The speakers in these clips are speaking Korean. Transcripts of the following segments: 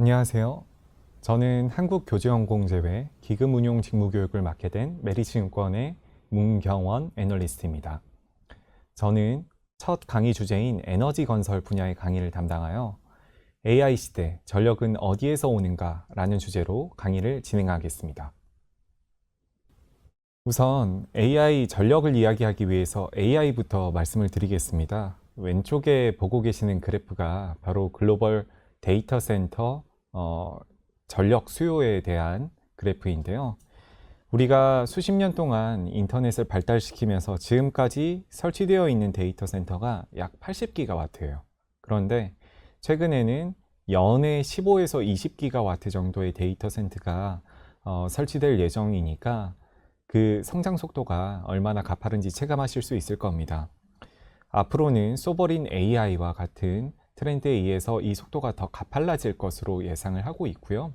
안녕하세요. 저는 한국교제연공제회 기금운용 직무교육을 맡게 된 메리츠증권의 문경원 애널리스트입니다. 저는 첫 강의 주제인 에너지 건설 분야의 강의를 담당하여 AI 시대 전력은 어디에서 오는가 라는 주제로 강의를 진행하겠습니다. 우선 AI 전력을 이야기하기 위해서 AI부터 말씀을 드리겠습니다. 왼쪽에 보고 계시는 그래프가 바로 글로벌 데이터 센터 전력 수요에 대한 그래프인데요. 우리가 수십 년 동안 인터넷을 발달시키면서 지금까지 설치되어 있는 데이터 센터가 약 80기가와트예요. 그런데 최근에는 연에 15에서 20기가와트 정도의 데이터 센터가 설치될 예정이니까 그 성장 속도가 얼마나 가파른지 체감하실 수 있을 겁니다. 앞으로는 소버린 AI와 같은 트렌드에 의해서 이 속도가 더 가팔라질 것으로 예상을 하고 있고요.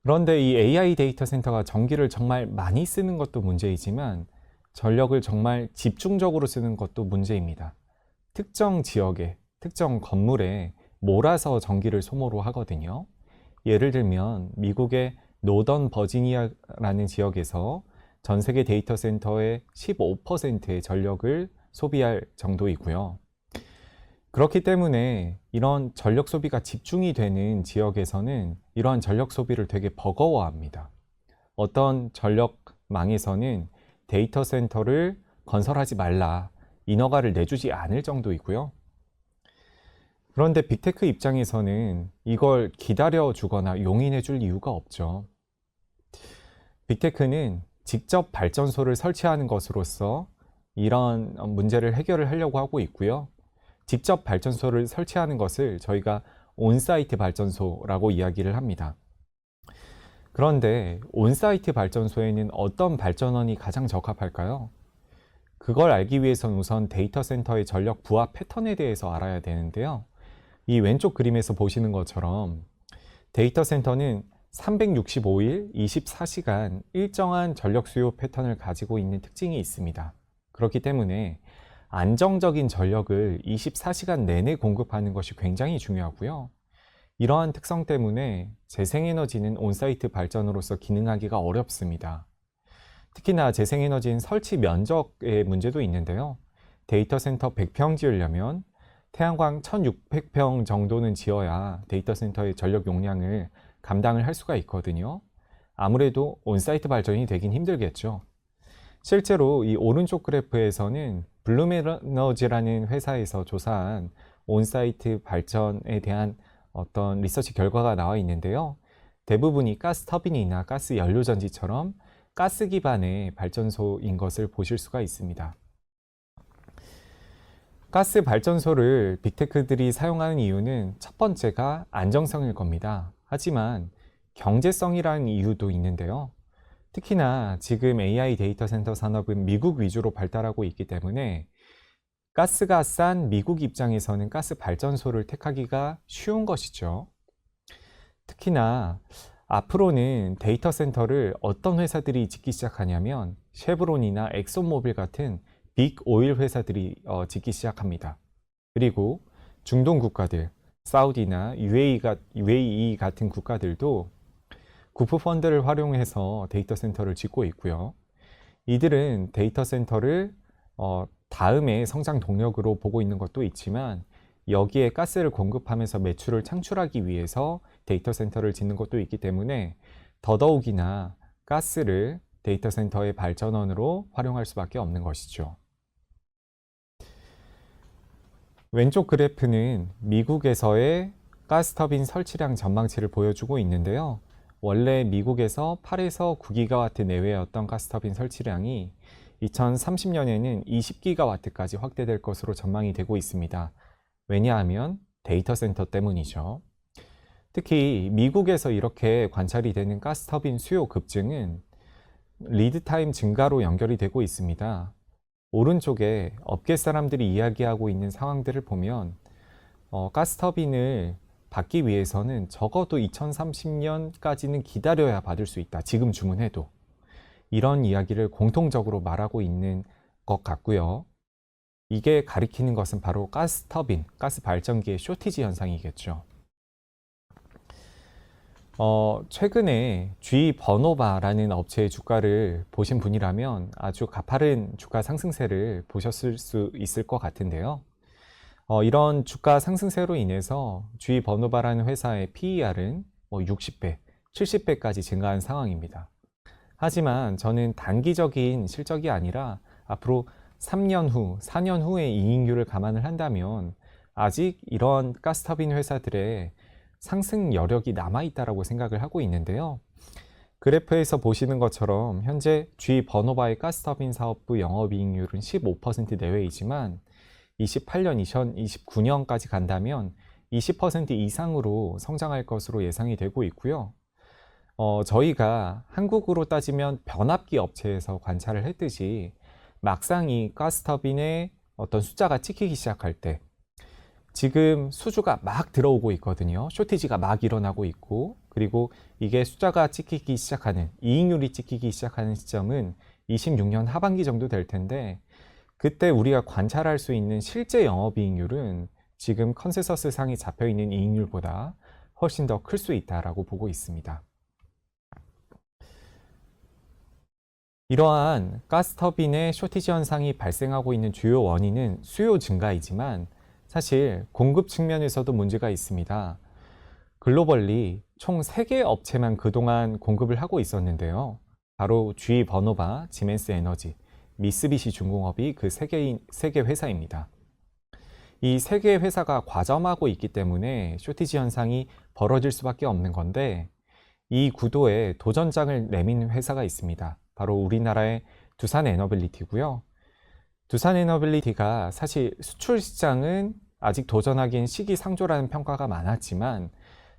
그런데 이 AI 데이터 센터가 전기를 정말 많이 쓰는 것도 문제이지만 전력을 정말 집중적으로 쓰는 것도 문제입니다. 특정 지역에, 특정 건물에 몰아서 전기를 소모로 하거든요. 예를 들면 미국의 노던 버지니아라는 지역에서 전 세계 데이터 센터의 15%의 전력을 소비할 정도이고요. 그렇기 때문에 이런 전력 소비가 집중이 되는 지역에서는 이러한 전력 소비를 되게 버거워합니다. 어떤 전력망에서는 데이터 센터를 건설하지 말라, 인허가를 내주지 않을 정도이고요. 그런데 빅테크 입장에서는 이걸 기다려 주거나 용인해 줄 이유가 없죠. 빅테크는 직접 발전소를 설치하는 것으로서 이런 문제를 해결을 하려고 하고 있고요. 직접 발전소를 설치하는 것을 저희가 온사이트 발전소라고 이야기를 합니다. 그런데 온사이트 발전소에는 어떤 발전원이 가장 적합할까요? 그걸 알기 위해서는 우선 데이터 센터의 전력 부하 패턴에 대해서 알아야 되는데요. 이 왼쪽 그림에서 보시는 것처럼 데이터 센터는 365일 24시간 일정한 전력 수요 패턴을 가지고 있는 특징이 있습니다. 그렇기 때문에 안정적인 전력을 24시간 내내 공급하는 것이 굉장히 중요하고요. 이러한 특성 때문에 재생에너지는 온사이트 발전으로서 기능하기가 어렵습니다. 특히나 재생에너지는 설치 면적의 문제도 있는데요. 데이터 센터 100평 지으려면 태양광 1600평 정도는 지어야 데이터 센터의 전력 용량을 감당을 할 수가 있거든요. 아무래도 온사이트 발전이 되긴 힘들겠죠. 실제로 이 오른쪽 그래프에서는 블룸에너지라는 회사에서 조사한 온사이트 발전에 대한 어떤 리서치 결과가 나와 있는데요. 대부분이 가스 터빈이나 가스 연료전지처럼 가스 기반의 발전소인 것을 보실 수가 있습니다. 가스 발전소를 빅테크들이 사용하는 이유는 첫 번째가 안정성일 겁니다. 하지만 경제성이라는 이유도 있는데요. 특히나 지금 AI 데이터 센터 산업은 미국 위주로 발달하고 있기 때문에 가스가 싼 미국 입장에서는 가스 발전소를 택하기가 쉬운 것이죠. 특히나 앞으로는 데이터 센터를 어떤 회사들이 짓기 시작하냐면 쉐브론이나 엑소모빌 같은 빅 오일 회사들이 짓기 시작합니다. 그리고 중동 국가들, 사우디나 UAE 같은 국가들도 구프 펀드를 활용해서 데이터 센터를 짓고 있고요. 이들은 데이터 센터를 다음에 성장 동력으로 보고 있는 것도 있지만 여기에 가스를 공급하면서 매출을 창출하기 위해서 데이터 센터를 짓는 것도 있기 때문에 더더욱이나 가스를 데이터 센터의 발전원으로 활용할 수밖에 없는 것이죠. 왼쪽 그래프는 미국에서의 가스터빈 설치량 전망치를 보여주고 있는데요. 원래 미국에서 8에서 9기가와트 내외였던 가스터빈 설치량이 2030년에는 20기가와트까지 확대될 것으로 전망이 되고 있습니다. 왜냐하면 데이터 센터 때문이죠. 특히 미국에서 이렇게 관찰이 되는 가스터빈 수요 급증은 리드타임 증가로 연결이 되고 있습니다. 오른쪽에 업계 사람들이 이야기하고 있는 상황들을 보면 가스터빈을 받기 위해서는 적어도 2030년까지는 기다려야 받을 수 있다. 지금 주문해도. 이런 이야기를 공통적으로 말하고 있는 것 같고요. 이게 가리키는 것은 바로 가스 터빈, 가스 발전기의 쇼티지 현상이겠죠. 최근에 GE 버노바라는 업체의 주가를 보신 분이라면 아주 가파른 주가 상승세를 보셨을 수 있을 것 같은데요. 이런 주가 상승세로 인해서 GE 버노바라는 회사의 PER은 60배, 70배까지 증가한 상황입니다. 하지만 저는 단기적인 실적이 아니라 앞으로 3년 후, 4년 후의 이익률을 감안을 한다면 아직 이런 가스터빈 회사들의 상승 여력이 남아있다라고 생각을 하고 있는데요. 그래프에서 보시는 것처럼 현재 GE 버노바의 가스터빈 사업부 영업이익률은 15% 내외이지만 28년, 2029년까지 간다면 20% 이상으로 성장할 것으로 예상이 되고 있고요. 저희가 한국으로 따지면 변압기 업체에서 관찰을 했듯이 막상 이 가스터빈의 어떤 숫자가 찍히기 시작할 때 지금 수주가 막 들어오고 있거든요. 쇼티지가 막 일어나고 있고, 그리고 이게 숫자가 찍히기 시작하는, 이익률이 찍히기 시작하는 시점은 26년 하반기 정도 될 텐데, 그때 우리가 관찰할 수 있는 실제 영업이익률은 지금 컨센서스 상이 잡혀 있는 이익률보다 훨씬 더 클 수 있다라고 보고 있습니다. 이러한 가스터빈의 쇼티지 현상이 발생하고 있는 주요 원인은 수요 증가이지만 사실 공급 측면에서도 문제가 있습니다. 글로벌리 총 3개 업체만 그동안 공급을 하고 있었는데요. 바로 GE 버노바, 지멘스 에너지, 미쓰비시 중공업이 그 3개 회사입니다. 이 3개 회사가 과점하고 있기 때문에 쇼티지 현상이 벌어질 수밖에 없는 건데 이 구도에 도전장을 내민 회사가 있습니다. 바로 우리나라의 두산 에너빌리티고요. 두산 에너빌리티가 사실 수출 시장은 아직 도전하기엔 시기상조라는 평가가 많았지만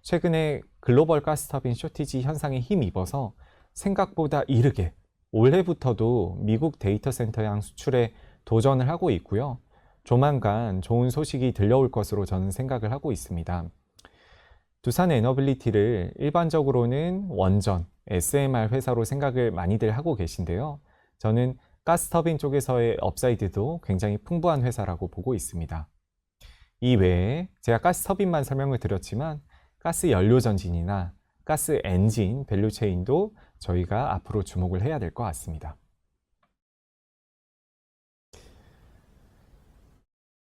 최근에 글로벌 가스터빈 쇼티지 현상에 힘입어서 생각보다 이르게 올해부터도 미국 데이터 센터향 수출에 도전을 하고 있고요. 조만간 좋은 소식이 들려올 것으로 저는 생각을 하고 있습니다. 두산 에너빌리티를 일반적으로는 원전, SMR 회사로 생각을 많이들 하고 계신데요. 저는 가스터빈 쪽에서의 업사이드도 굉장히 풍부한 회사라고 보고 있습니다. 이 외에 제가 가스터빈만 설명을 드렸지만 가스 연료 전진이나 가스 엔진 밸류체인도 저희가 앞으로 주목을 해야 될 것 같습니다.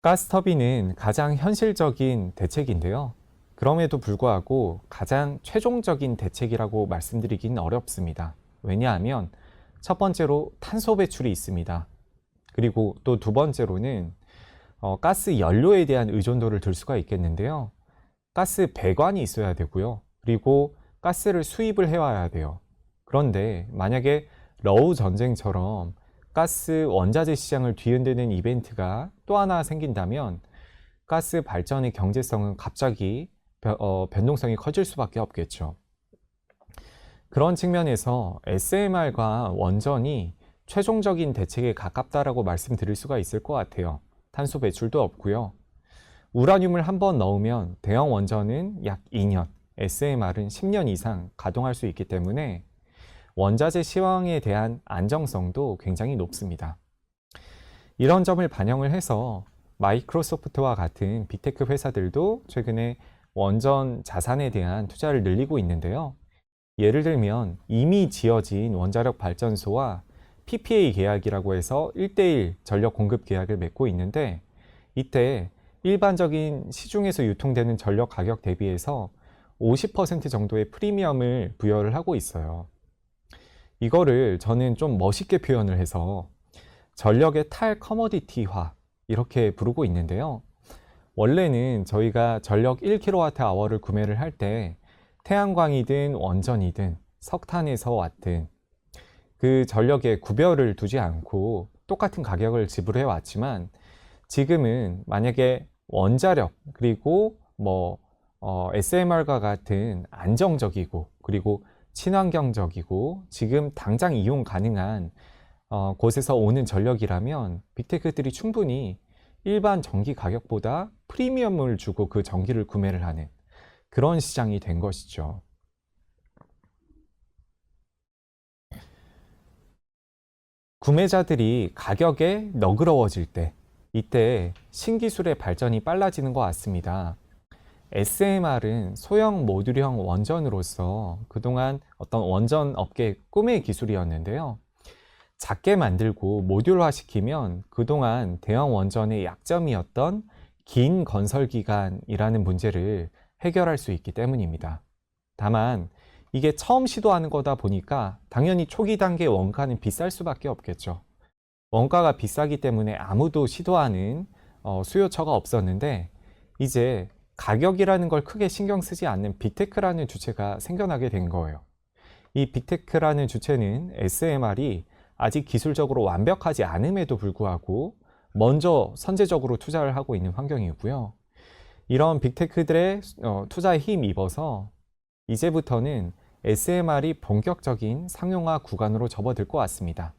가스터빈은 가장 현실적인 대책인데요. 그럼에도 불구하고 가장 최종적인 대책이라고 말씀드리기는 어렵습니다. 왜냐하면 첫 번째로 탄소 배출이 있습니다. 그리고 또 두 번째로는 가스 연료에 대한 의존도를 들 수가 있겠는데요. 가스 배관이 있어야 되고요. 그리고 가스를 수입을 해와야 돼요. 그런데 만약에 러우 전쟁처럼 가스 원자재 시장을 뒤흔드는 이벤트가 또 하나 생긴다면 가스 발전의 경제성은 갑자기 변동성이 커질 수밖에 없겠죠. 그런 측면에서 SMR과 원전이 최종적인 대책에 가깝다라고 말씀드릴 수가 있을 것 같아요. 탄소 배출도 없고요. 우라늄을 한번 넣으면 대형 원전은 약 2년, SMR은 10년 이상 가동할 수 있기 때문에 원자재 시황에 대한 안정성도 굉장히 높습니다. 이런 점을 반영을 해서 마이크로소프트와 같은 빅테크 회사들도 최근에 원전 자산에 대한 투자를 늘리고 있는데요. 예를 들면 이미 지어진 원자력 발전소와 PPA 계약이라고 해서 1:1 전력 공급 계약을 맺고 있는데 이때 일반적인 시중에서 유통되는 전력 가격 대비해서 50% 정도의 프리미엄을 부여를 하고 있어요. 이거를 저는 좀 멋있게 표현을 해서 전력의 탈커머디티화 이렇게 부르고 있는데요. 원래는 저희가 전력 1kWh를 구매를 할 때 태양광이든 원전이든 석탄에서 왔든 그 전력에 구별을 두지 않고 똑같은 가격을 지불해 왔지만 지금은 만약에 원자력 그리고 SMR과 같은 안정적이고 그리고 친환경적이고 지금 당장 이용 가능한 곳에서 오는 전력이라면 빅테크들이 충분히 일반 전기 가격보다 프리미엄을 주고 그 전기를 구매를 하는 그런 시장이 된 것이죠. 구매자들이 가격에 너그러워질 때 이때 신기술의 발전이 빨라지는 것 같습니다. SMR은 소형 모듈형 원전으로서 그동안 어떤 원전 업계의 꿈의 기술이었는데요. 작게 만들고 모듈화시키면 그동안 대형 원전의 약점이었던 긴 건설 기간이라는 문제를 해결할 수 있기 때문입니다. 다만 이게 처음 시도하는 거다 보니까 당연히 초기 단계 원가는 비쌀 수밖에 없겠죠. 원가가 비싸기 때문에 아무도 시도하는 수요처가 없었는데, 이제 가격이라는 걸 크게 신경 쓰지 않는 빅테크라는 주체가 생겨나게 된 거예요. 이 빅테크라는 주체는 SMR이 아직 기술적으로 완벽하지 않음에도 불구하고 먼저 선제적으로 투자를 하고 있는 환경이고요. 이런 빅테크들의 투자에 힘입어서 이제부터는 SMR이 본격적인 상용화 구간으로 접어들 것 같습니다.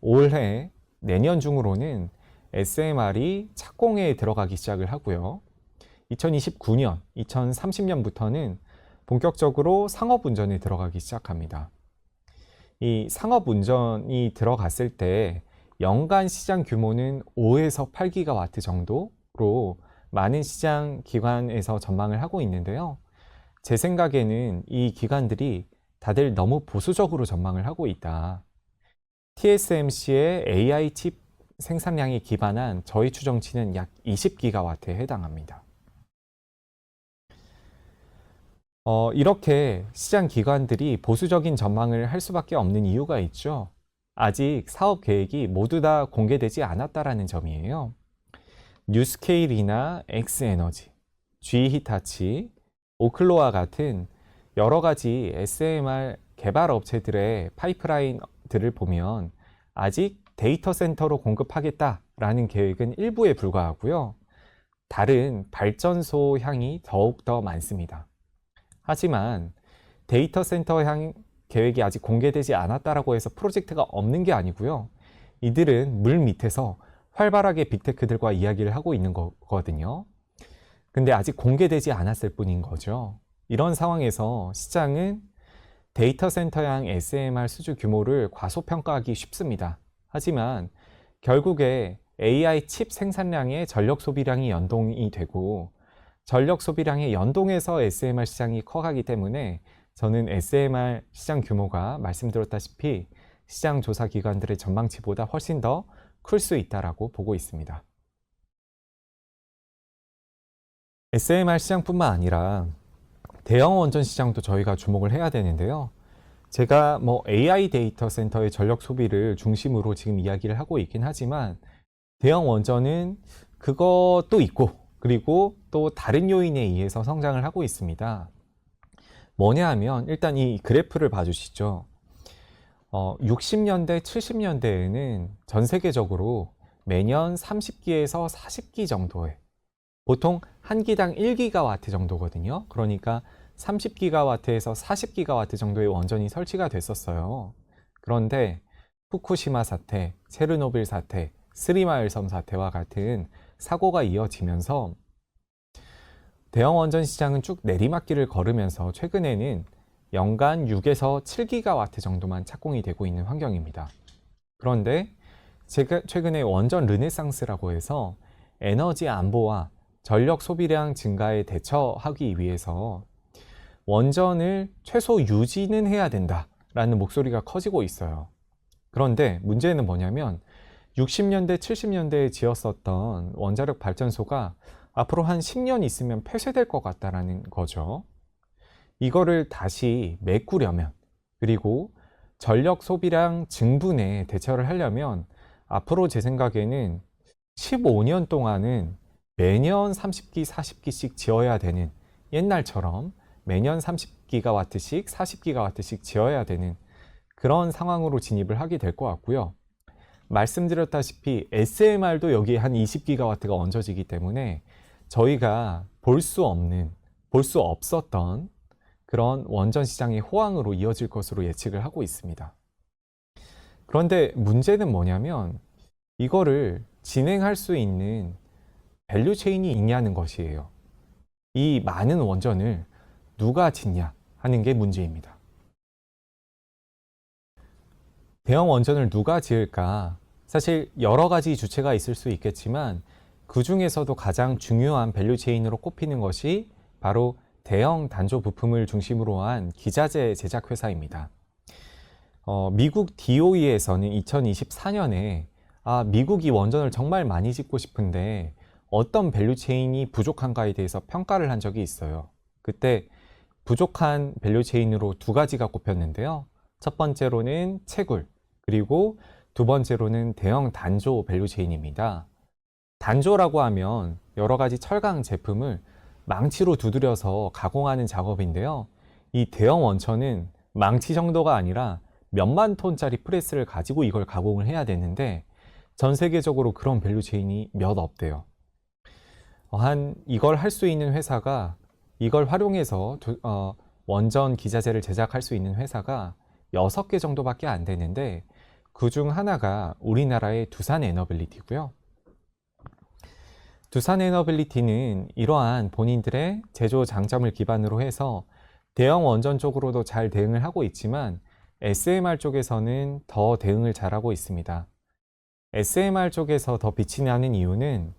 올해 내년 중으로는 SMR이 착공에 들어가기 시작을 하고요. 2029년, 2030년부터는 본격적으로 상업운전에 들어가기 시작합니다. 이 상업운전이 들어갔을 때 연간 시장 규모는 5에서 8기가와트 정도로 많은 시장 기관에서 전망을 하고 있는데요. 제 생각에는 이 기관들이 다들 너무 보수적으로 전망을 하고 있다. TSMC의 AI 칩 생산량에 기반한 저희 추정치는 약 20기가와트에 해당합니다. 이렇게 시장 기관들이 보수적인 전망을 할 수밖에 없는 이유가 있죠. 아직 사업 계획이 모두 다 공개되지 않았다라는 점이에요. 뉴스케일이나 엑스에너지, GHitachi, 오클로와 같은 여러 가지 SMR 개발 업체들의 파이프라인들을 보면 아직 데이터 센터로 공급하겠다라는 계획은 일부에 불과하고요. 다른 발전소 향이 더욱더 많습니다. 하지만 데이터 센터 향 계획이 아직 공개되지 않았다라고 해서 프로젝트가 없는 게 아니고요. 이들은 물 밑에서 활발하게 빅테크들과 이야기를 하고 있는 거거든요. 근데 아직 공개되지 않았을 뿐인 거죠. 이런 상황에서 시장은 데이터 센터향 SMR 수주 규모를 과소평가하기 쉽습니다. 하지만 결국에 AI 칩 생산량의 전력 소비량이 연동이 되고 전력 소비량의 연동에서 SMR 시장이 커가기 때문에 저는 SMR 시장 규모가 말씀드렸다시피 시장 조사 기관들의 전망치보다 훨씬 더 클 수 있다라고 보고 있습니다. SMR 시장뿐만 아니라 대형 원전 시장도 저희가 주목을 해야 되는데요. 제가 AI 데이터 센터의 전력 소비를 중심으로 지금 이야기를 하고 있긴 하지만 대형 원전은 그것도 있고 그리고 또 다른 요인에 의해서 성장을 하고 있습니다. 뭐냐 하면 일단 이 그래프를 봐주시죠. 60년대, 70년대에는 전 세계적으로 매년 30기에서 40기 정도의 보통 한 기당 1기가와트 정도거든요. 그러니까 30기가와트에서 40기가와트 정도의 원전이 설치가 됐었어요. 그런데 후쿠시마 사태, 체르노빌 사태, 스리마일섬 사태와 같은 사고가 이어지면서 대형 원전 시장은 쭉 내리막길을 걸으면서 최근에는 연간 6에서 7기가와트 정도만 착공이 되고 있는 환경입니다. 그런데 최근에 원전 르네상스라고 해서 에너지 안보와 전력 소비량 증가에 대처하기 위해서 원전을 최소 유지는 해야 된다라는 목소리가 커지고 있어요. 그런데 문제는 뭐냐면 60년대, 70년대에 지었었던 원자력 발전소가 앞으로 한 10년 있으면 폐쇄될 것 같다라는 거죠. 이거를 다시 메꾸려면, 그리고 전력 소비량 증분에 대처를 하려면 앞으로 제 생각에는 15년 동안은 매년 30기, 40기씩 지어야 되는, 옛날처럼 매년 30기가와트씩, 40기가와트씩 지어야 되는 그런 상황으로 진입을 하게 될 것 같고요. 말씀드렸다시피 SMR도 여기에 한 20기가와트가 얹어지기 때문에 저희가 볼 수 없었던 그런 원전 시장의 호황으로 이어질 것으로 예측을 하고 있습니다. 그런데 문제는 뭐냐면 이거를 진행할 수 있는 밸류 체인이 있냐는 것이에요. 이 많은 원전을 누가 짓냐 하는 게 문제입니다. 대형 원전을 누가 지을까? 사실 여러 가지 주체가 있을 수 있겠지만 그 중에서도 가장 중요한 밸류체인으로 꼽히는 것이 바로 대형 단조 부품을 중심으로 한 기자재 제작 회사입니다. 미국 DOE에서는 2024년에 미국이 원전을 정말 많이 짓고 싶은데 어떤 밸류체인이 부족한가에 대해서 평가를 한 적이 있어요. 그때 부족한 밸류체인으로 두 가지가 꼽혔는데요. 첫 번째로는 채굴, 그리고 두 번째로는 대형 단조 밸류체인입니다. 단조라고 하면 여러 가지 철강 제품을 망치로 두드려서 가공하는 작업인데요. 이 대형 원천은 망치 정도가 아니라 몇만 톤짜리 프레스를 가지고 이걸 가공을 해야 되는데 전 세계적으로 그런 밸류체인이 몇 없대요. 이걸 할 수 있는 회사가, 이걸 활용해서 원전 기자재를 제작할 수 있는 회사가 6개 정도밖에 안 되는데 그 중 하나가 우리나라의 두산에너빌리티고요. 두산에너빌리티는 이러한 본인들의 제조 장점을 기반으로 해서 대형 원전 쪽으로도 잘 대응을 하고 있지만 SMR 쪽에서는 더 대응을 잘하고 있습니다. SMR 쪽에서 더 빛이 나는 이유는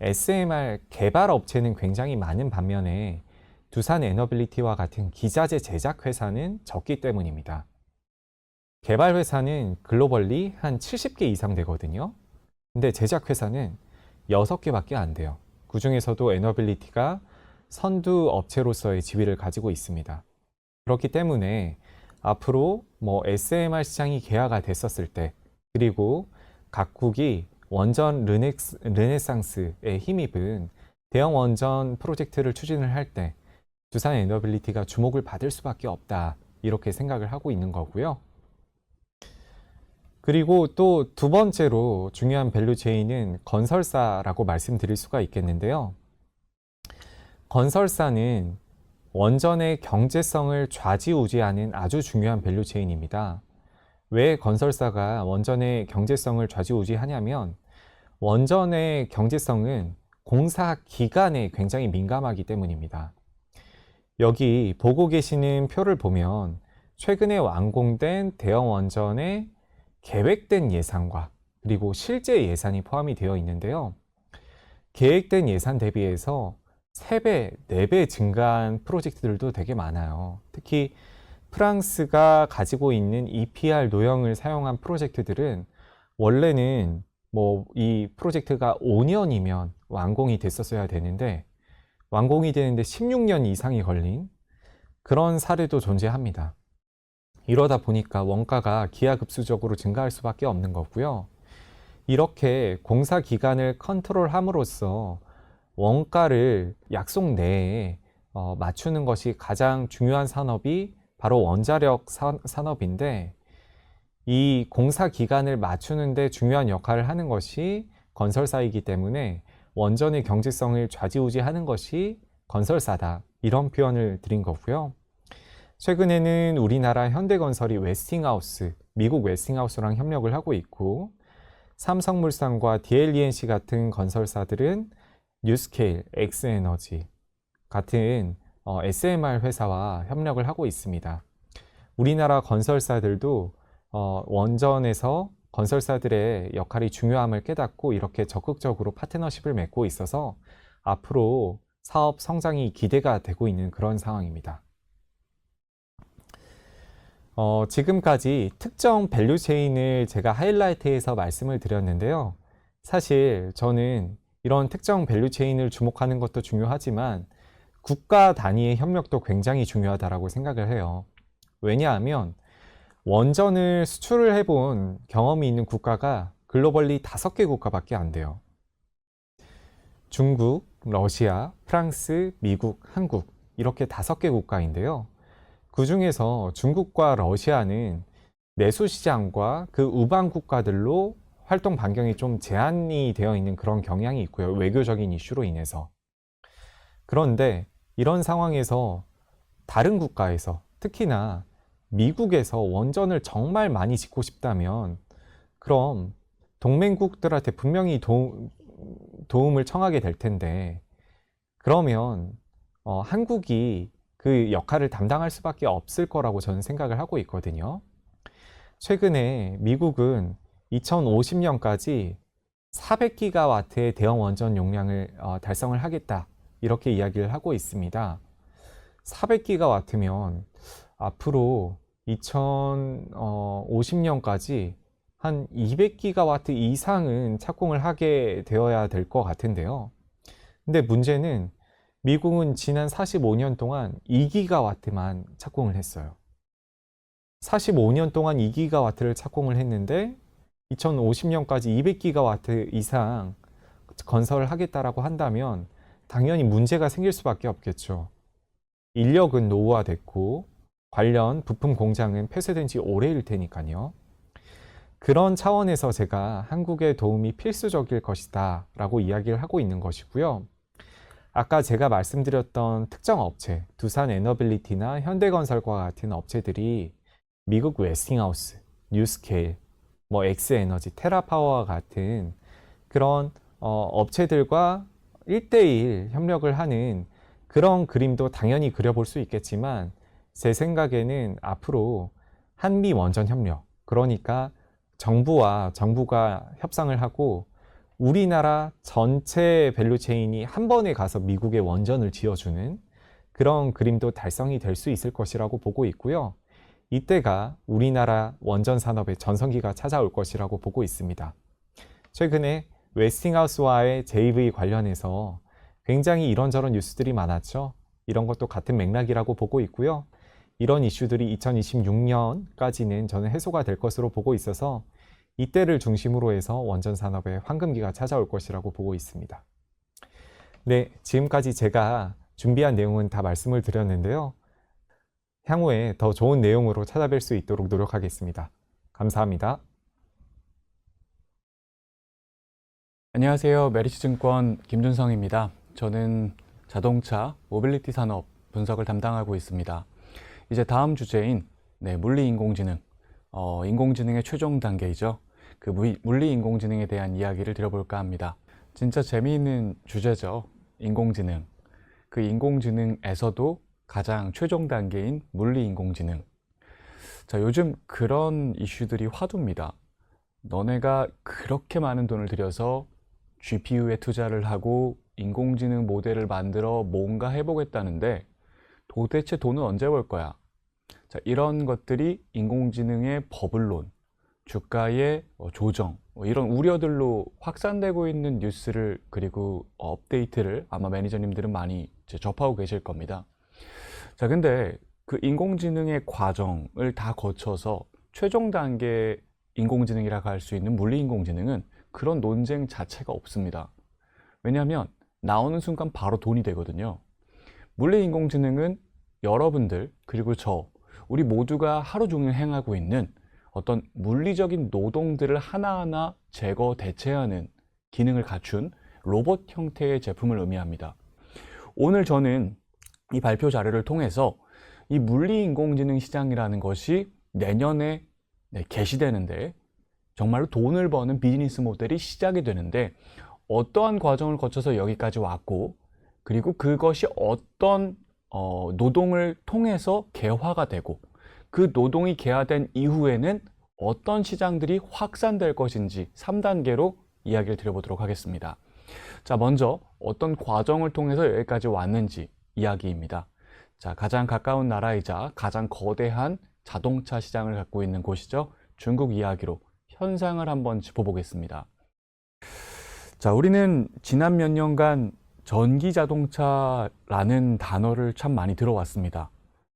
SMR 개발 업체는 굉장히 많은 반면에 두산에너빌리티와 같은 기자재 제작 회사는 적기 때문입니다. 개발 회사는 글로벌리 한 70개 이상 되거든요. 근데 제작 회사는 6개밖에 안 돼요. 그 중에서도 에너빌리티가 선두 업체로서의 지위를 가지고 있습니다. 그렇기 때문에 앞으로 SMR 시장이 개화가 됐었을 때, 그리고 각국이 원전 르네상스에 힘입은 대형 원전 프로젝트를 추진을 할 때 두산에너빌리티가 주목을 받을 수밖에 없다, 이렇게 생각을 하고 있는 거고요. 그리고 또 두 번째로 중요한 밸류체인은 건설사라고 말씀드릴 수가 있겠는데요. 건설사는 원전의 경제성을 좌지우지하는 아주 중요한 밸류체인입니다. 왜 건설사가 원전의 경제성을 좌지우지하냐면 원전의 경제성은 공사 기간에 굉장히 민감하기 때문입니다. 여기 보고 계시는 표를 보면 최근에 완공된 대형 원전의 계획된 예산과 그리고 실제 예산이 포함이 되어 있는데요. 계획된 예산 대비해서 3배, 4배 증가한 프로젝트들도 되게 많아요. 특히 프랑스가 가지고 있는 EPR 노형을 사용한 프로젝트들은 원래는 이 프로젝트가 5년이면 완공이 됐었어야 되는데 완공이 되는데 16년 이상이 걸린 그런 사례도 존재합니다. 이러다 보니까 원가가 기하급수적으로 증가할 수밖에 없는 거고요. 이렇게 공사 기간을 컨트롤함으로써 원가를 약속 내에 맞추는 것이 가장 중요한 산업이 바로 원자력 산업인데, 이 공사 기간을 맞추는데 중요한 역할을 하는 것이 건설사이기 때문에 원전의 경제성을 좌지우지하는 것이 건설사다, 이런 표현을 드린 거고요. 최근에는 우리나라 현대건설이 웨스팅하우스, 미국 웨스팅하우스랑 협력을 하고 있고, 삼성물산과 DLENC 같은 건설사들은 뉴스케일, 엑스에너지 같은 SMR 회사와 협력을 하고 있습니다. 우리나라 건설사들도 원전에서 건설사들의 역할이 중요함을 깨닫고 이렇게 적극적으로 파트너십을 맺고 있어서 앞으로 사업 성장이 기대가 되고 있는 그런 상황입니다. 지금까지 특정 밸류체인을 제가 하이라이트해서 말씀을 드렸는데요. 사실 저는 이런 특정 밸류체인을 주목하는 것도 중요하지만 국가 단위의 협력도 굉장히 중요하다고 생각을 해요. 왜냐하면 원전을 수출을 해본 경험이 있는 국가가 글로벌리 5개 국가밖에 안 돼요. 중국, 러시아, 프랑스, 미국, 한국, 이렇게 5개 국가인데요. 그 중에서 중국과 러시아는 내수 시장과 그 우방 국가들로 활동 반경이 좀 제한이 되어 있는 그런 경향이 있고요. 외교적인 이슈로 인해서. 그런데 이런 상황에서 다른 국가에서, 특히나 미국에서 원전을 정말 많이 짓고 싶다면 그럼 동맹국들한테 분명히 도움을 청하게 될 텐데, 그러면 한국이 그 역할을 담당할 수밖에 없을 거라고 저는 생각을 하고 있거든요. 최근에 미국은 2050년까지 400기가와트의 대형 원전 용량을 달성을 하겠다. 이렇게 이야기를 하고 있습니다. 400기가와트면 앞으로 2050년까지 한 200기가와트 이상은 착공을 하게 되어야 될 것 같은데요. 근데 문제는 미국은 지난 45년 동안 2기가와트만 착공을 했어요. 45년 동안 2기가와트를 착공을 했는데 2050년까지 200기가와트 이상 건설을 하겠다라고 한다면 당연히 문제가 생길 수밖에 없겠죠. 인력은 노후화됐고 관련 부품 공장은 폐쇄된 지 오래일 테니까요. 그런 차원에서 제가 한국의 도움이 필수적일 것이다 라고 이야기를 하고 있는 것이고요. 아까 제가 말씀드렸던 특정 업체, 두산 에너빌리티나 현대건설과 같은 업체들이 미국 웨스팅하우스, 뉴스케일, 엑스에너지, 테라파워와 같은 그런 업체들과 1대1 협력을 하는 그런 그림도 당연히 그려볼 수 있겠지만 제 생각에는 앞으로 한미 원전 협력, 그러니까 정부가 협상을 하고 우리나라 전체 밸류체인이 한 번에 가서 미국의 원전을 지어주는 그런 그림도 달성이 될 수 있을 것이라고 보고 있고요. 이때가 우리나라 원전 산업의 전성기가 찾아올 것이라고 보고 있습니다. 최근에 웨스팅하우스와의 JV 관련해서 굉장히 이런저런 뉴스들이 많았죠. 이런 것도 같은 맥락이라고 보고 있고요. 이런 이슈들이 2026년까지는 저는 해소가 될 것으로 보고 있어서 이때를 중심으로 해서 원전 산업의 황금기가 찾아올 것이라고 보고 있습니다. 네, 지금까지 제가 준비한 내용은 다 말씀을 드렸는데요. 향후에 더 좋은 내용으로 찾아뵐 수 있도록 노력하겠습니다. 감사합니다. 안녕하세요. 메리츠증권 김준성입니다. 저는 자동차, 모빌리티 산업 분석을 담당하고 있습니다. 이제 다음 주제인 물리인공지능, 인공지능의 최종 단계이죠. 그 물리인공지능에 대한 이야기를 드려볼까 합니다. 진짜 재미있는 주제죠. 인공지능. 그 인공지능에서도 가장 최종 단계인 물리인공지능. 자, 요즘 그런 이슈들이 화두입니다. 너네가 그렇게 많은 돈을 들여서 GPU에 투자를 하고 인공지능 모델을 만들어 뭔가 해보겠다는데 도대체 돈은 언제 벌 거야? 자, 이런 것들이 인공지능의 버블론, 주가의 조정, 이런 우려들로 확산되고 있는 뉴스를 그리고 업데이트를 아마 매니저님들은 많이 접하고 계실 겁니다. 자, 근데 그 인공지능의 과정을 다 거쳐서 최종 단계 인공지능이라고 할 수 있는 물리인공지능은 그런 논쟁 자체가 없습니다. 왜냐하면 나오는 순간 바로 돈이 되거든요. 물리인공지능은 여러분들 그리고 우리 모두가 하루 종일 행하고 있는 어떤 물리적인 노동들을 하나하나 제거 대체하는 기능을 갖춘 로봇 형태의 제품을 의미합니다. 오늘 저는 이 발표 자료를 통해서 이 물리인공지능 시장이라는 것이 내년에 개시되는데 정말로 돈을 버는 비즈니스 모델이 시작이 되는데 어떠한 과정을 거쳐서 여기까지 왔고 그리고 그것이 어떤 노동을 통해서 개화가 되고 그 노동이 개화된 이후에는 어떤 시장들이 확산될 것인지 3단계로 이야기를 드려보도록 하겠습니다. 자, 먼저 어떤 과정을 통해서 여기까지 왔는지 이야기입니다. 자, 가장 가까운 나라이자 가장 거대한 자동차 시장을 갖고 있는 곳이죠. 중국 이야기로 현상을 한번 짚어보겠습니다. 자, 우리는 지난 몇 년간 전기 자동차라는 단어를 참 많이 들어왔습니다.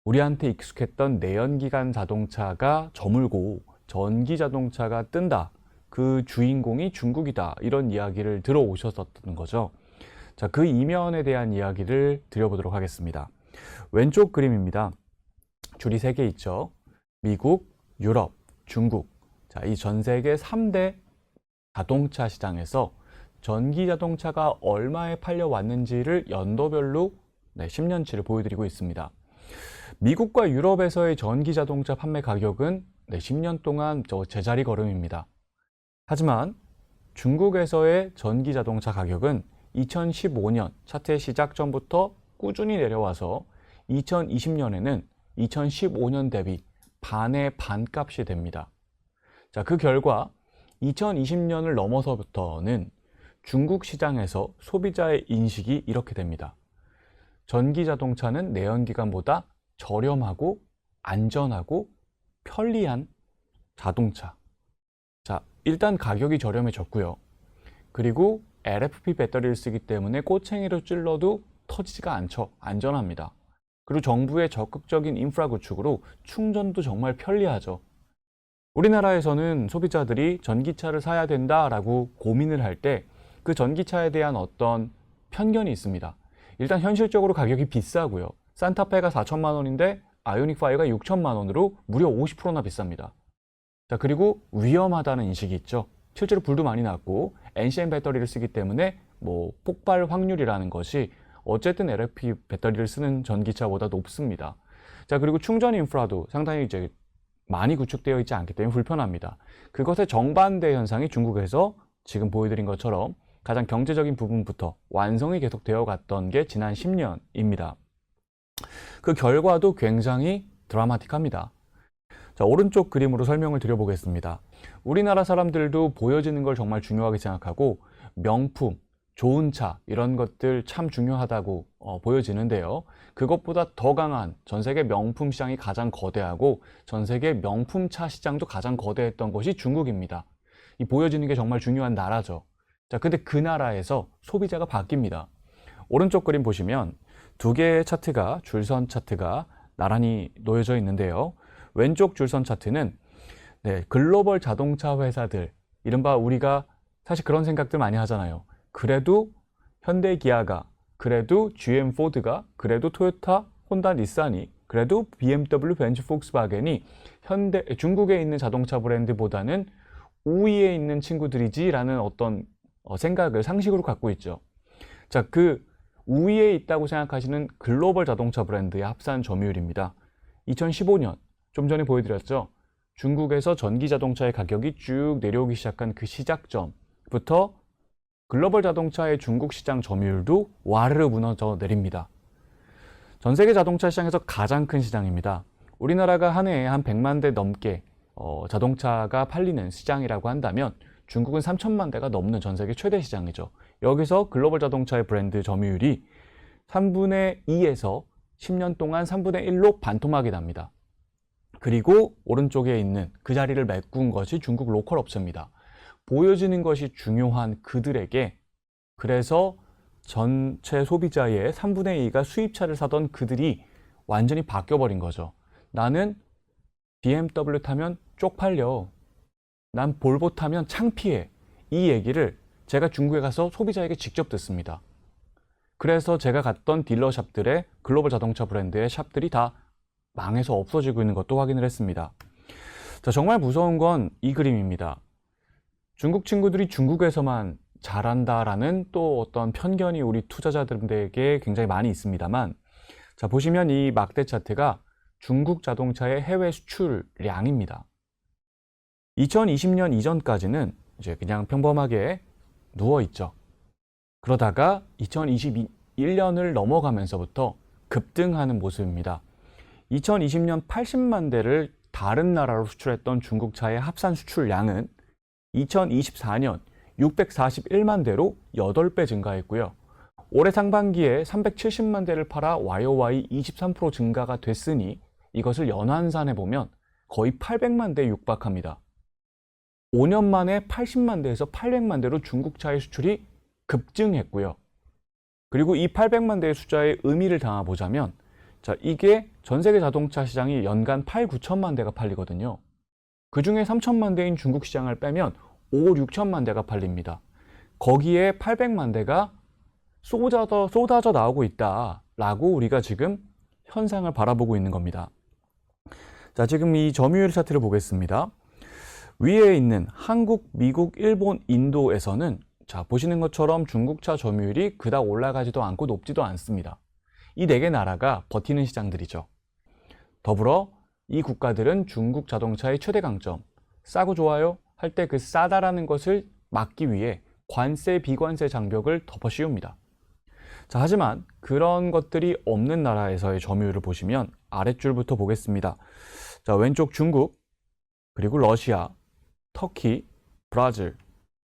우리한테 익숙했던 내연기관 자동차가 저물고 전기 자동차가 뜬다. 그 주인공이 중국이다. 이런 이야기를 들어오셨었던 거죠. 자, 그 이면에 대한 이야기를 드려보도록 하겠습니다. 왼쪽 그림입니다. 줄이 3개 있죠. 미국, 유럽, 중국. 자, 이 전 세계 3대 자동차 시장에서 전기 자동차가 얼마에 팔려왔는지를 연도별로 10년치를 보여드리고 있습니다. 미국과 유럽에서의 전기 자동차 판매 가격은 10년 동안 제자리 걸음입니다. 하지만 중국에서의 전기 자동차 가격은 2015년 차트 시작 전부터 꾸준히 내려와서 2020년에는 2015년 대비 반의 반값이 됩니다. 자, 그 결과 2020년을 넘어서부터는 중국 시장에서 소비자의 인식이 이렇게 됩니다. 전기 자동차는 내연기관보다 저렴하고 안전하고 편리한 자동차. 자, 일단 가격이 저렴해졌고요. 그리고 LFP 배터리를 쓰기 때문에 꼬챙이로 찔러도 터지지가 않죠. 안전합니다. 그리고 정부의 적극적인 인프라 구축으로 충전도 정말 편리하죠. 우리나라에서는 소비자들이 전기차를 사야 된다라고 고민을 할 때 그 전기차에 대한 어떤 편견이 있습니다. 일단 현실적으로 가격이 비싸고요. 산타페가 4천만 원인데 아이오닉 5가 6천만 원으로 무려 50%나 비쌉니다. 자, 그리고 위험하다는 인식이 있죠. 실제로 불도 많이 났고 NCM 배터리를 쓰기 때문에 폭발 확률이라는 것이 어쨌든 LFP 배터리를 쓰는 전기차보다 높습니다. 자, 그리고 충전 인프라도 상당히 이제 많이 구축되어 있지 않기 때문에 불편합니다. 그것의 정반대 현상이 중국에서 지금 보여드린 것처럼 가장 경제적인 부분부터 완성이 계속되어 갔던 게 지난 10년입니다. 그 결과도 굉장히 드라마틱합니다. 자, 오른쪽 그림으로 설명을 드려보겠습니다. 우리나라 사람들도 보여지는 걸 정말 중요하게 생각하고 명품, 좋은 차 이런 것들 참 중요하다고 보여지는데요. 그것보다 더 강한 전 세계 명품 시장이 가장 거대하고 전 세계 명품 차 시장도 가장 거대했던 것이 중국입니다. 이 보여지는 게 정말 중요한 나라죠. 자, 근데 그 나라에서 소비자가 바뀝니다. 오른쪽 그림 보시면 두 개의 차트가 줄선 차트가 나란히 놓여져 있는데요. 왼쪽 줄선 차트는 글로벌 자동차 회사들, 이른바 우리가 사실 그런 생각들 많이 하잖아요. 그래도 현대 기아가, 그래도 GM 포드가, 그래도 토요타, 혼다, 닛산이, 그래도 BMW, 벤츠, 폭스바겐이 중국에 있는 자동차 브랜드보다는 우위에 있는 친구들이지라는 어떤 생각을 상식으로 갖고 있죠. 자, 그 우위에 있다고 생각하시는 글로벌 자동차 브랜드의 합산 점유율입니다. 2015년, 좀 전에 보여드렸죠. 중국에서 전기 자동차의 가격이 쭉 내려오기 시작한 그 시작점부터 글로벌 자동차의 중국 시장 점유율도 와르르 무너져 내립니다. 전 세계 자동차 시장에서 가장 큰 시장입니다. 우리나라가 한 해에 한 100만 대 넘게 자동차가 팔리는 시장이라고 한다면 중국은 3천만 대가 넘는 전 세계 최대 시장이죠. 여기서 글로벌 자동차의 브랜드 점유율이 3분의 2에서 10년 동안 3분의 1로 반토막이 납니다. 그리고 오른쪽에 있는 그 자리를 메꾼 것이 중국 로컬 업체입니다. 보여지는 것이 중요한 그들에게, 그래서 전체 소비자의 3분의 2가 수입차를 사던 그들이 완전히 바뀌어버린 거죠. 나는 BMW 타면 쪽팔려. 난 볼보 타면 창피해. 이 얘기를 제가 중국에 가서 소비자에게 직접 듣습니다. 그래서 제가 갔던 딜러샵들의 글로벌 자동차 브랜드의 샵들이 다 망해서 없어지고 있는 것도 확인을 했습니다. 자, 정말 무서운 건 이 그림입니다. 중국 친구들이 중국에서만 잘한다라는 또 어떤 편견이 우리 투자자들에게 굉장히 많이 있습니다만, 자, 보시면 이 막대 차트가 중국 자동차의 해외 수출량입니다. 2020년 이전까지는 이제 그냥 평범하게 누워있죠. 그러다가 2021년을 넘어가면서부터 급등하는 모습입니다. 2020년 80만 대를 다른 나라로 수출했던 중국 차의 합산 수출량은 2024년 641만 대로 8배 증가했고요. 올해 상반기에 370만 대를 팔아 YOY 23% 증가가 됐으니 이것을 연환산해 보면 거의 800만 대에 육박합니다. 5년 만에 80만 대에서 800만 대로 중국 차의 수출이 급증했고요. 그리고 이 800만 대의 숫자의 의미를 담아보자면, 자, 이게 전 세계 자동차 시장이 연간 8, 9천만 대가 팔리거든요. 그 중에 3천만 대인 중국 시장을 빼면 5, 6천만 대가 팔립니다. 거기에 800만 대가 쏟아져 나오고 있다라고 우리가 지금 현상을 바라보고 있는 겁니다. 자, 지금 이 점유율 차트를 보겠습니다. 위에 있는 한국, 미국, 일본, 인도에서는 자, 보시는 것처럼 중국차 점유율이 그닥 올라가지도 않고 높지도 않습니다. 이 4개 나라가 버티는 시장들이죠. 더불어 이 국가들은 중국 자동차의 최대 강점, 싸고 좋아요 할 때 그 싸다라는 것을 막기 위해 관세, 비관세 장벽을 덮어 씌웁니다. 자, 하지만 그런 것들이 없는 나라에서의 점유율을 보시면 아랫줄부터 보겠습니다. 자, 왼쪽 중국, 그리고 러시아, 터키, 브라질,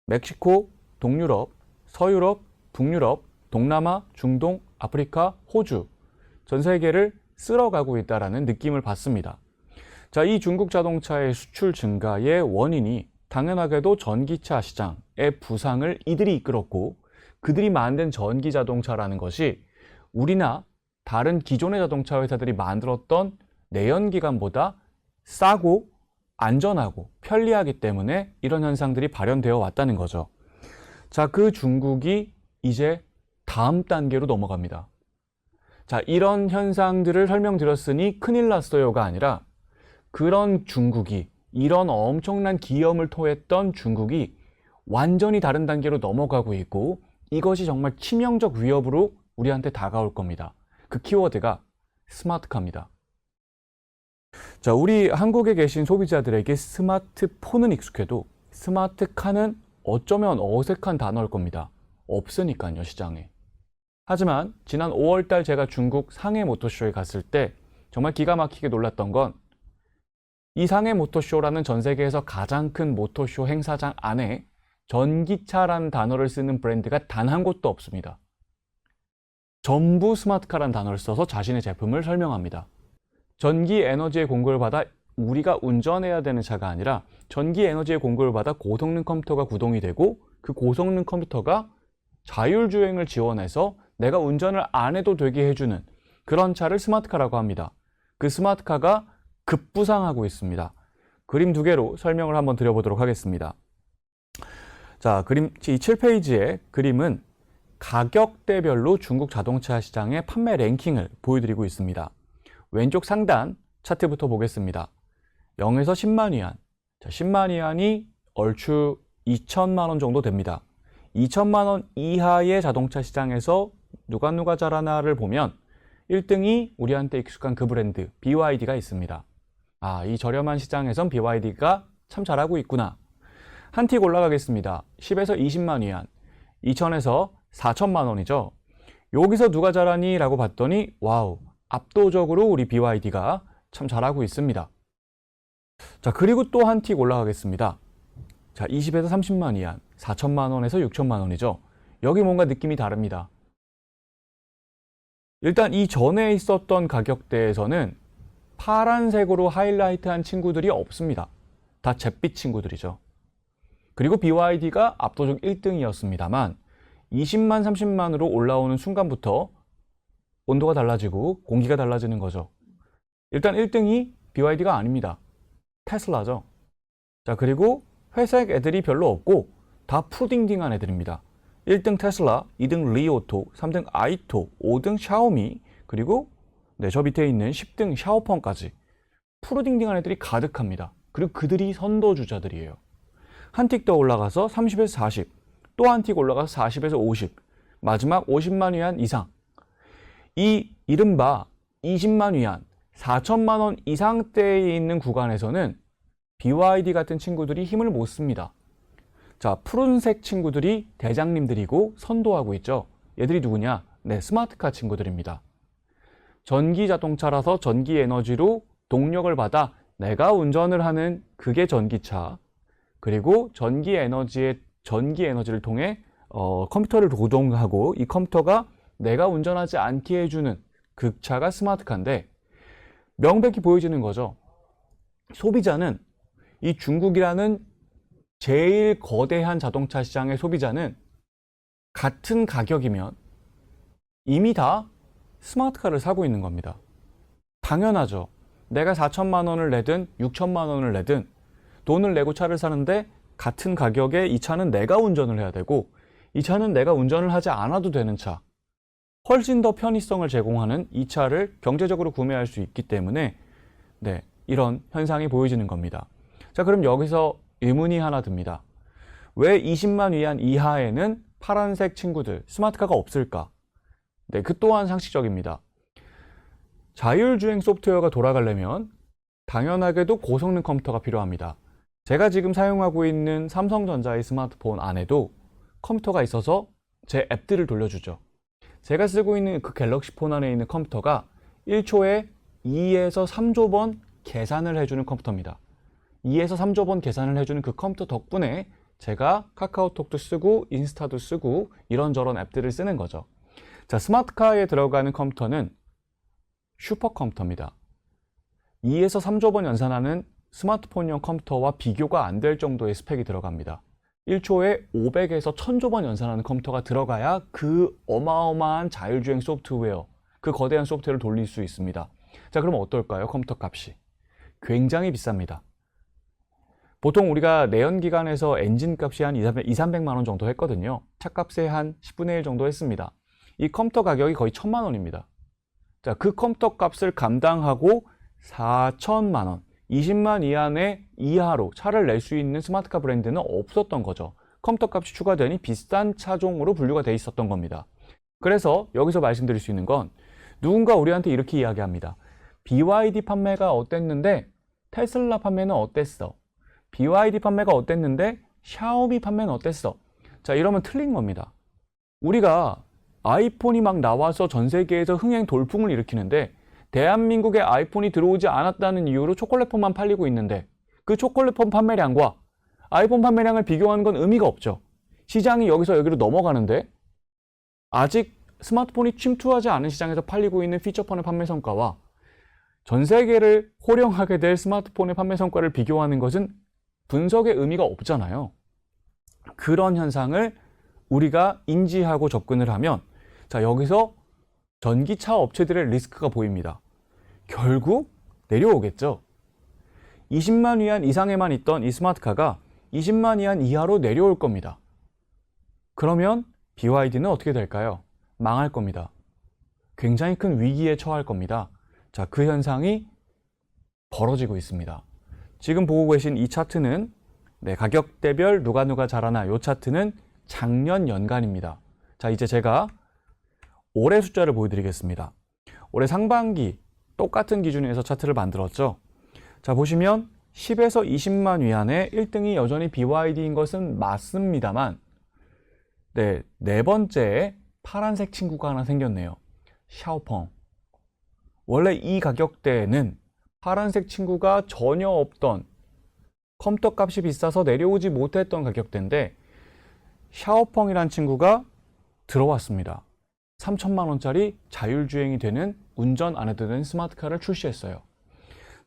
멕시코, 동유럽, 서유럽, 북유럽, 동남아, 중동, 아프리카, 호주 전 세계를 쓸어가고 있다는 느낌을 받습니다. 자, 이 중국 자동차의 수출 증가의 원인이 당연하게도 전기차 시장의 부상을 이들이 이끌었고 그들이 만든 전기 자동차라는 것이 우리나 다른 기존의 자동차 회사들이 만들었던 내연기관보다 싸고 안전하고 편리하기 때문에 이런 현상들이 발현되어 왔다는 거죠. 자, 그 중국이 이제 다음 단계로 넘어갑니다. 자, 이런 현상들을 설명드렸으니 큰일 났어요가 아니라 그런 중국이, 이런 엄청난 기염을 토했던 중국이 완전히 다른 단계로 넘어가고 있고 이것이 정말 치명적 위협으로 우리한테 다가올 겁니다. 그 키워드가 스마트카입니다. 자, 우리 한국에 계신 소비자들에게 스마트폰은 익숙해도 스마트카는 어쩌면 어색한 단어일 겁니다. 없으니까요, 시장에. 하지만 지난 5월달 제가 중국 상해 모터쇼에 갔을 때 정말 기가 막히게 놀랐던 건 이 상해 모터쇼라는 전 세계에서 가장 큰 모터쇼 행사장 안에 전기차라는 단어를 쓰는 브랜드가 단 한 곳도 없습니다. 전부 스마트카라는 단어를 써서 자신의 제품을 설명합니다. 전기 에너지의 공급을 받아 우리가 운전해야 되는 차가 아니라 전기 에너지의 공급을 받아 고성능 컴퓨터가 구동이 되고 그 고성능 컴퓨터가 자율주행을 지원해서 내가 운전을 안 해도 되게 해주는 그런 차를 스마트카라고 합니다. 그 스마트카가 급부상하고 있습니다. 그림 두 개로 설명을 한번 드려보도록 하겠습니다. 자, 그림 이 7페이지의 그림은 가격대별로 중국 자동차 시장의 판매 랭킹을 보여드리고 있습니다. 왼쪽 상단 차트부터 보겠습니다. 0에서 10만 위안. 자, 10만 위안이 얼추 2천만 원 정도 됩니다. 2천만 원 이하의 자동차 시장에서 누가 잘하나를 보면 1등이 우리한테 익숙한 그 브랜드 BYD가 있습니다. 아, 이 저렴한 시장에선 BYD가 참 잘하고 있구나. 한 틱 올라가겠습니다. 10에서 20만 위안. 2천에서 4천만 원이죠. 여기서 누가 잘하니? 라고 봤더니 와우, 압도적으로 우리 BYD가 참 잘하고 있습니다. 자, 그리고 또 한 틱 올라가겠습니다. 자, 20에서 30만 위안, 4천만 원에서 6천만 원이죠. 여기 뭔가 느낌이 다릅니다. 일단 이 전에 있었던 가격대에서는 파란색으로 하이라이트한 친구들이 없습니다. 다 잿빛 친구들이죠. 그리고 BYD가 압도적 1등이었습니다만 20만, 30만으로 올라오는 순간부터 온도가 달라지고 공기가 달라지는 거죠. 일단 1등이 BYD가 아닙니다. 테슬라죠. 자, 그리고 회색 애들이 별로 없고 다 푸딩딩한 애들입니다. 1등 테슬라, 2등 리오토, 3등 아이토, 5등 샤오미, 그리고 저 밑에 있는 10등 샤오펑까지 푸딩딩한 애들이 가득합니다. 그리고 그들이 선도주자들이에요. 한 틱 더 올라가서 30에서 40, 또 한 틱 올라가서 40에서 50, 마지막 50만 위안 이상. 이 이른바 20만 위안, 4천만 원 이상대에 있는 구간에서는 BYD 같은 친구들이 힘을 못 씁니다. 자, 푸른색 친구들이 대장님들이고 선도하고 있죠. 얘들이 누구냐? 네, 스마트카 친구들입니다. 전기 자동차라서 전기 에너지로 동력을 받아 내가 운전을 하는 그게 전기차. 그리고 전기 에너지를 통해 컴퓨터를 구동하고 이 컴퓨터가 내가 운전하지 않게 해주는 그 차가 스마트카인데 명백히 보여지는 거죠. 소비자는 이 중국이라는 제일 거대한 자동차 시장의 소비자는 같은 가격이면 이미 다 스마트카를 사고 있는 겁니다. 당연하죠. 내가 4천만 원을 내든 6천만 원을 내든 돈을 내고 차를 사는데 같은 가격에 이 차는 내가 운전을 해야 되고 이 차는 내가 운전을 하지 않아도 되는 차. 훨씬 더 편의성을 제공하는 이 차를 경제적으로 구매할 수 있기 때문에 이런 현상이 보여지는 겁니다. 자, 그럼 여기서 의문이 하나 듭니다. 왜 20만 위안 이하에는 파란색 친구들, 스마트카가 없을까? 그 또한 상식적입니다. 자율주행 소프트웨어가 돌아가려면 당연하게도 고성능 컴퓨터가 필요합니다. 제가 지금 사용하고 있는 삼성전자의 스마트폰 안에도 컴퓨터가 있어서 제 앱들을 돌려주죠. 제가 쓰고 있는 그 갤럭시 폰 안에 있는 컴퓨터가 1초에 2에서 3조 번 계산을 해주는 컴퓨터입니다. 2에서 3조 번 계산을 해주는 그 컴퓨터 덕분에 제가 카카오톡도 쓰고 인스타도 쓰고 이런저런 앱들을 쓰는 거죠. 자, 스마트카에 들어가는 컴퓨터는 슈퍼컴퓨터입니다. 2에서 3조 번 연산하는 스마트폰용 컴퓨터와 비교가 안 될 정도의 스펙이 들어갑니다. 1초에 500에서 1000조 번 연산하는 컴퓨터가 들어가야 그 어마어마한 자율주행 소프트웨어, 그 거대한 소프트웨어를 돌릴 수 있습니다. 자, 그럼 어떨까요? 컴퓨터 값이 굉장히 비쌉니다. 보통 우리가 내연기관에서 엔진 값이 한 200~300만 원 정도 했거든요. 차값의 한 10분의 1 정도 했습니다. 이 컴퓨터 가격이 거의 1000만 원입니다. 자, 그 컴퓨터 값을 감당하고 4천만 원, 20만 이하로 차를 낼 수 있는 스마트카 브랜드는 없었던 거죠. 컴퓨터 값이 추가되니 비싼 차종으로 분류가 돼 있었던 겁니다. 그래서 여기서 말씀드릴 수 있는 건 누군가 우리한테 이렇게 이야기합니다. BYD 판매가 어땠는데 테슬라 판매는 어땠어? BYD 판매가 어땠는데 샤오미 판매는 어땠어? 자, 이러면 틀린 겁니다. 우리가 아이폰이 막 나와서 전 세계에서 흥행 돌풍을 일으키는데 대한민국에 아이폰이 들어오지 않았다는 이유로 초콜릿폰만 팔리고 있는데 그 초콜릿폰 판매량과 아이폰 판매량을 비교하는 건 의미가 없죠. 시장이 여기서 여기로 넘어가는데 아직 스마트폰이 침투하지 않은 시장에서 팔리고 있는 피처폰의 판매 성과와 전 세계를 호령하게 될 스마트폰의 판매 성과를 비교하는 것은 분석의 의미가 없잖아요. 그런 현상을 우리가 인지하고 접근을 하면 자, 여기서 전기차 업체들의 리스크가 보입니다. 결국 내려오겠죠. 20만 위안 이상에만 있던 이 스마트카가 20만 위안 이하로 내려올 겁니다. 그러면 BYD는 어떻게 될까요? 망할 겁니다. 굉장히 큰 위기에 처할 겁니다. 자, 그 현상이 벌어지고 있습니다. 지금 보고 계신 이 차트는 가격대별 누가 잘하나 이 차트는 작년 연간입니다. 자, 이제 제가 올해 숫자를 보여드리겠습니다. 올해 상반기 똑같은 기준에서 차트를 만들었죠. 자, 보시면 10에서 20만 위안에 1등이 여전히 BYD인 것은 맞습니다만 네 번째에 파란색 친구가 하나 생겼네요. 샤오펑. 원래 이 가격대에는 파란색 친구가 전혀 없던 컴퓨터 값이 비싸서 내려오지 못했던 가격대인데 샤오펑이란 친구가 들어왔습니다. 3천만 원짜리 자율주행이 되는 운전 안 해도 되는 스마트카를 출시했어요.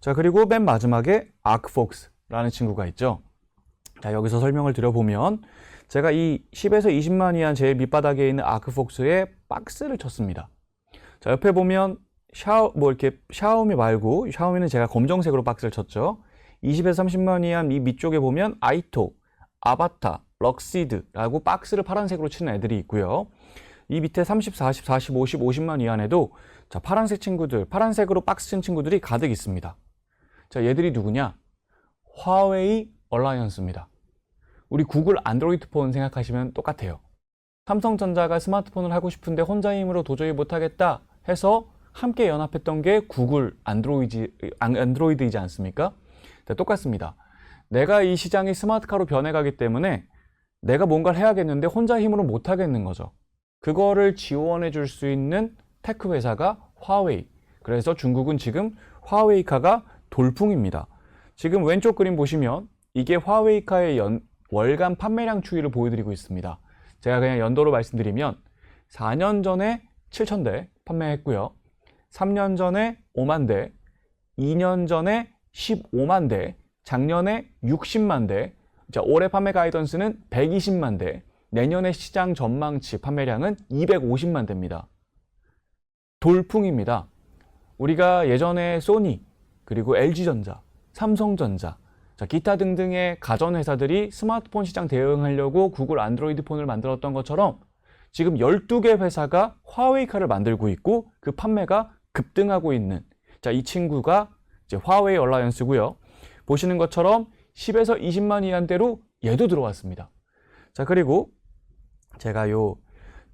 자, 그리고 맨 마지막에 아크폭스라는 친구가 있죠. 자, 여기서 설명을 드려보면 제가 이 10에서 20만 위안 제일 밑바닥에 있는 아크폭스에 박스를 쳤습니다. 자, 옆에 보면 샤오미 말고 샤오미는 제가 검정색으로 박스를 쳤죠. 20에서 30만 위안 이 밑쪽에 보면 아이토, 아바타, 럭시드라고 박스를 파란색으로 치는 애들이 있고요. 이 밑에 30, 40, 40, 50, 50만 위안에도 자, 파란색 친구들, 파란색으로 박스 친 친구들이 가득 있습니다. 자, 얘들이 누구냐? 화웨이 얼라이언스입니다. 우리 구글 안드로이드 폰 생각하시면 똑같아요. 삼성전자가 스마트폰을 하고 싶은데 혼자 힘으로 도저히 못하겠다 해서 함께 연합했던 게 구글 안드로이드이지 않습니까? 네, 똑같습니다. 내가 이 시장이 스마트카로 변해가기 때문에 내가 뭔가를 해야겠는데 혼자 힘으로 못하겠는 거죠. 그거를 지원해 줄 수 있는 테크 회사가 화웨이. 그래서 중국은 지금 화웨이카가 돌풍입니다. 지금 왼쪽 그림 보시면 이게 화웨이카의 월간 판매량 추이를 보여드리고 있습니다. 제가 그냥 연도로 말씀드리면 4년 전에 7,000대 판매했고요. 3년 전에 5만 대, 2년 전에 15만 대, 작년에 60만 대, 자, 올해 판매 가이던스는 120만 대, 내년의 시장 전망치 판매량은 250만 대입니다. 돌풍입니다. 우리가 예전에 소니, 그리고 LG전자, 삼성전자, 자, 기타 등등의 가전회사들이 스마트폰 시장 대응하려고 구글 안드로이드 폰을 만들었던 것처럼 지금 12개 회사가 화웨이카를 만들고 있고 그 판매가 급등하고 있는 자, 이 친구가 이제 화웨이 얼라이언스고요. 보시는 것처럼 10에서 20만 위안대로 얘도 들어왔습니다. 자, 그리고 제가 요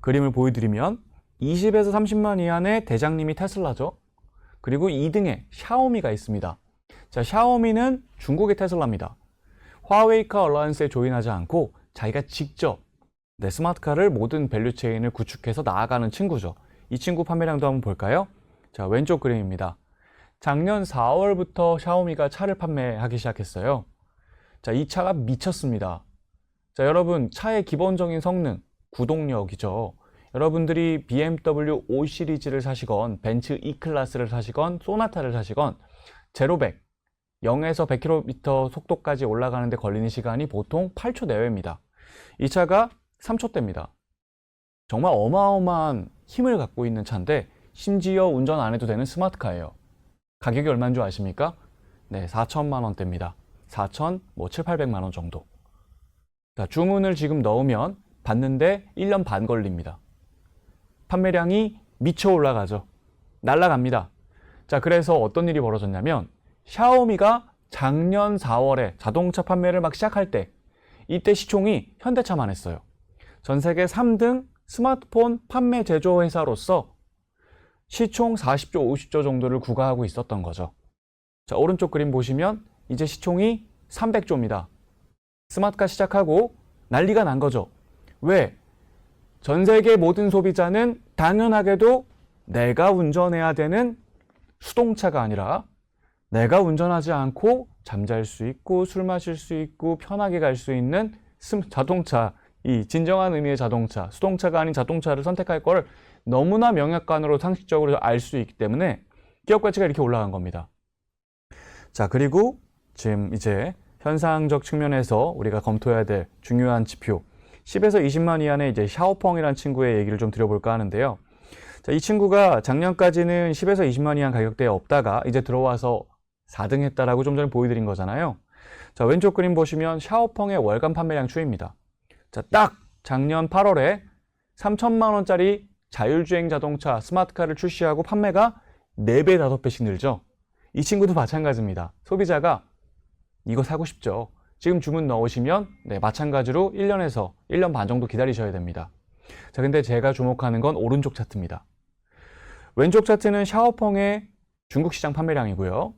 그림을 보여드리면 20에서 30만 위안의 대장님이 테슬라죠. 그리고 2등에 샤오미가 있습니다. 자, 샤오미는 중국의 테슬라입니다. 화웨이카 얼라이언스에 조인하지 않고 자기가 직접 스마트카를 모든 밸류체인을 구축해서 나아가는 친구죠. 이 친구 판매량도 한번 볼까요? 자, 왼쪽 그림입니다. 작년 4월부터 샤오미가 차를 판매하기 시작했어요. 자, 이 차가 미쳤습니다. 자, 여러분, 차의 기본적인 성능, 구동력이죠. 여러분들이 BMW 5 시리즈를 사시건, 벤츠 E클래스를 사시건, 소나타를 사시건, 제로백, 0에서 100km 속도까지 올라가는데 걸리는 시간이 보통 8초 내외입니다. 이 차가 3초대입니다. 정말 어마어마한 힘을 갖고 있는 차인데 심지어 운전 안 해도 되는 스마트카예요. 가격이 얼마인 줄 아십니까? 네, 4천만 원대입니다. 4천, 7,800만 원 정도. 자, 주문을 지금 넣으면 받는데 1년 반 걸립니다. 판매량이 미쳐 올라가죠. 날아갑니다. 자, 그래서 어떤 일이 벌어졌냐면 샤오미가 작년 4월에 자동차 판매를 막 시작할 때 이때 시총이 현대차만 했어요. 전 세계 3등 스마트폰 판매 제조 회사로서 시총 40조, 50조 정도를 구가하고 있었던 거죠. 자, 오른쪽 그림 보시면 이제 시총이 300조입니다. 스마트카 시작하고 난리가 난 거죠. 왜? 전 세계 모든 소비자는 당연하게도 내가 운전해야 되는 수동차가 아니라 내가 운전하지 않고 잠잘 수 있고 술 마실 수 있고 편하게 갈 수 있는 자동차, 이 진정한 의미의 자동차, 수동차가 아닌 자동차를 선택할 걸 너무나 명약관으로 상식적으로 알 수 있기 때문에 기업 가치가 이렇게 올라간 겁니다. 자, 그리고 지금 이제 현상적 측면에서 우리가 검토해야 될 중요한 지표 10에서 20만 이하의 이제 샤오펑이라는 친구의 얘기를 좀 드려볼까 하는데요. 자, 이 친구가 작년까지는 10에서 20만 이하 가격대에 없다가 이제 들어와서 4등 했다라고 좀 전에 보여드린 거잖아요. 자, 왼쪽 그림 보시면 샤오펑의 월간 판매량 추이입니다. 자, 딱 작년 8월에 3천만 원짜리 자율주행 자동차 스마트카를 출시하고 판매가 4배, 5배씩 늘죠. 이 친구도 마찬가지입니다. 소비자가 이거 사고 싶죠. 지금 주문 넣으시면 네, 마찬가지로 1년에서 1년 반 정도 기다리셔야 됩니다. 자, 근데 제가 주목하는 건 오른쪽 차트입니다. 왼쪽 차트는 샤오펑의 중국 시장 판매량이고요.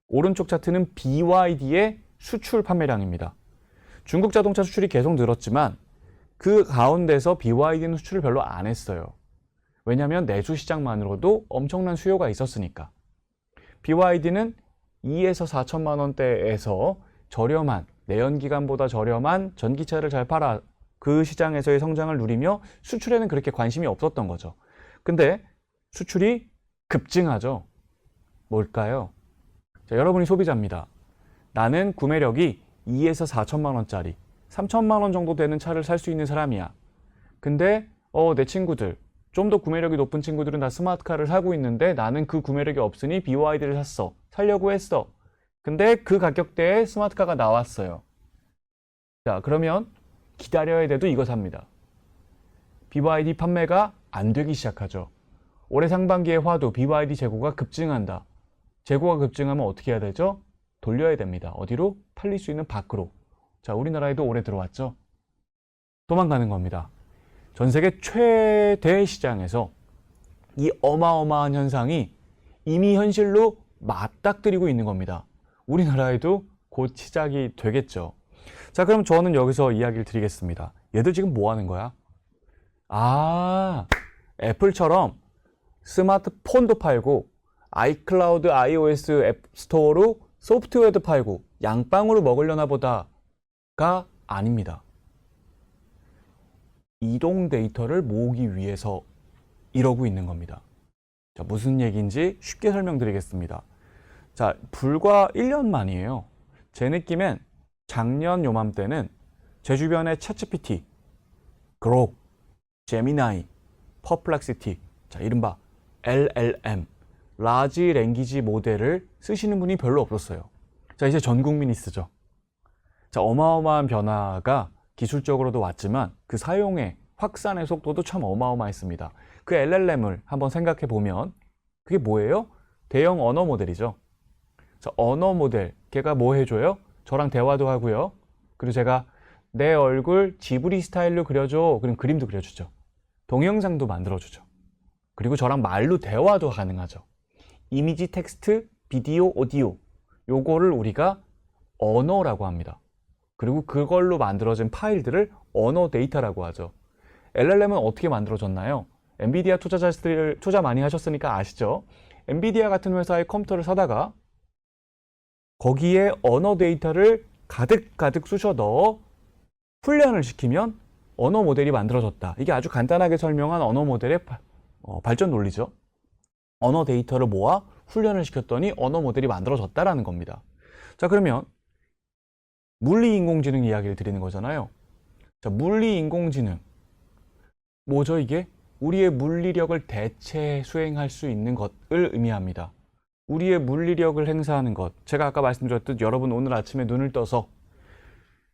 오른쪽 차트는 BYD의 수출 판매량입니다. 중국 자동차 수출이 계속 늘었지만 그 가운데서 BYD는 수출을 별로 안 했어요. 왜냐하면 내수 시장만으로도 엄청난 수요가 있었으니까. BYD는 2에서 4천만 원대에서 저렴한, 내연기관보다 저렴한 전기차를 잘 팔아 그 시장에서의 성장을 누리며 수출에는 그렇게 관심이 없었던 거죠. 근데 수출이 급증하죠. 뭘까요? 자, 여러분이 소비자입니다. 나는 구매력이 2에서 4천만 원짜리, 3천만 원 정도 되는 차를 살 수 있는 사람이야. 근데 내 친구들, 좀 더 구매력이 높은 친구들은 다 스마트카를 사고 있는데 나는 그 구매력이 없으니 BYD를 샀어. 살려고 했어. 근데 그 가격대에 스마트카가 나왔어요. 자, 그러면 기다려야 돼도 이거 삽니다. BYD 판매가 안 되기 시작하죠. 올해 상반기에 화두 BYD 재고가 급증한다. 재고가 급증하면 어떻게 해야 되죠? 돌려야 됩니다. 어디로? 팔릴 수 있는 밖으로. 자, 우리나라에도 올해 들어왔죠. 도망가는 겁니다. 전 세계 최대 시장에서 이 어마어마한 현상이 이미 현실로 맞닥뜨리고 있는 겁니다. 우리나라에도 곧 시작이 되겠죠. 자, 그럼 저는 여기서 이야기를 드리겠습니다. 얘들 지금 뭐 하는 거야? 애플처럼 스마트폰도 팔고 아이클라우드, iOS 앱 스토어로 소프트웨어도 팔고 양빵으로 먹으려나 보다가 아닙니다. 이동 데이터를 모으기 위해서 이러고 있는 겁니다. 자, 무슨 얘기인지 쉽게 설명드리겠습니다. 자, 불과 1년 만이에요. 제 느낌엔 작년 요맘때는 제 주변에 챗GPT, 그록, 제미나이, 퍼플렉시티, 자, 이른바 LLM, 라지 랭귀지 모델을 쓰시는 분이 별로 없었어요. 자, 이제 전 국민이 쓰죠. 자, 어마어마한 변화가 기술적으로도 왔지만 그 사용의 확산의 속도도 참 어마어마했습니다. 그 LLM을 한번 생각해 보면 그게 뭐예요? 대형 언어 모델이죠. 자, 언어 모델, 걔가 뭐 해줘요? 저랑 대화도 하고요. 그리고 제가 내 얼굴 지브리 스타일로 그려줘. 그럼 그림도 그려주죠. 동영상도 만들어주죠. 그리고 저랑 말로 대화도 가능하죠. 이미지, 텍스트, 비디오, 오디오, 요거를 우리가 언어라고 합니다. 그리고 그걸로 만들어진 파일들을 언어 데이터라고 하죠. LLM은 어떻게 만들어졌나요? 엔비디아 투자자들 투자 많이 하셨으니까 아시죠? 엔비디아 같은 회사의 컴퓨터를 사다가 거기에 언어 데이터를 가득가득 쑤셔 넣어 훈련을 시키면 언어 모델이 만들어졌다. 이게 아주 간단하게 설명한 언어 모델의 발전 논리죠. 언어 데이터를 모아 훈련을 시켰더니 언어 모델이 만들어졌다라는 겁니다. 자, 그러면 물리인공지능 이야기를 드리는 거잖아요. 자, 물리인공지능. 뭐죠, 이게? 우리의 물리력을 대체 수행할 수 있는 것을 의미합니다. 우리의 물리력을 행사하는 것. 제가 아까 말씀드렸듯 여러분 오늘 아침에 눈을 떠서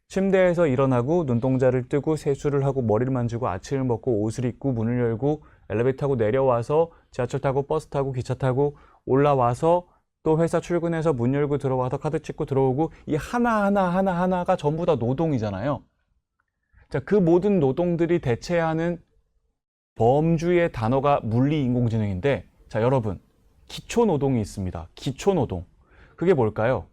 침대에서 일어나고 눈동자를 뜨고 세수를 하고 머리를 만지고 아침을 먹고 옷을 입고 문을 열고 엘리베이터 타고 내려와서 지하철 타고 버스 타고 기차 타고 올라와서 또 회사 출근해서 문 열고 들어와서 카드 찍고 들어오고 이 하나하나가 전부 다 노동이잖아요. 자, 그 모든 노동들이 대체하는 범주의 단어가 물리인공지능인데, 자, 여러분, 기초노동이 있습니다. 기초노동. 그게 뭘까요?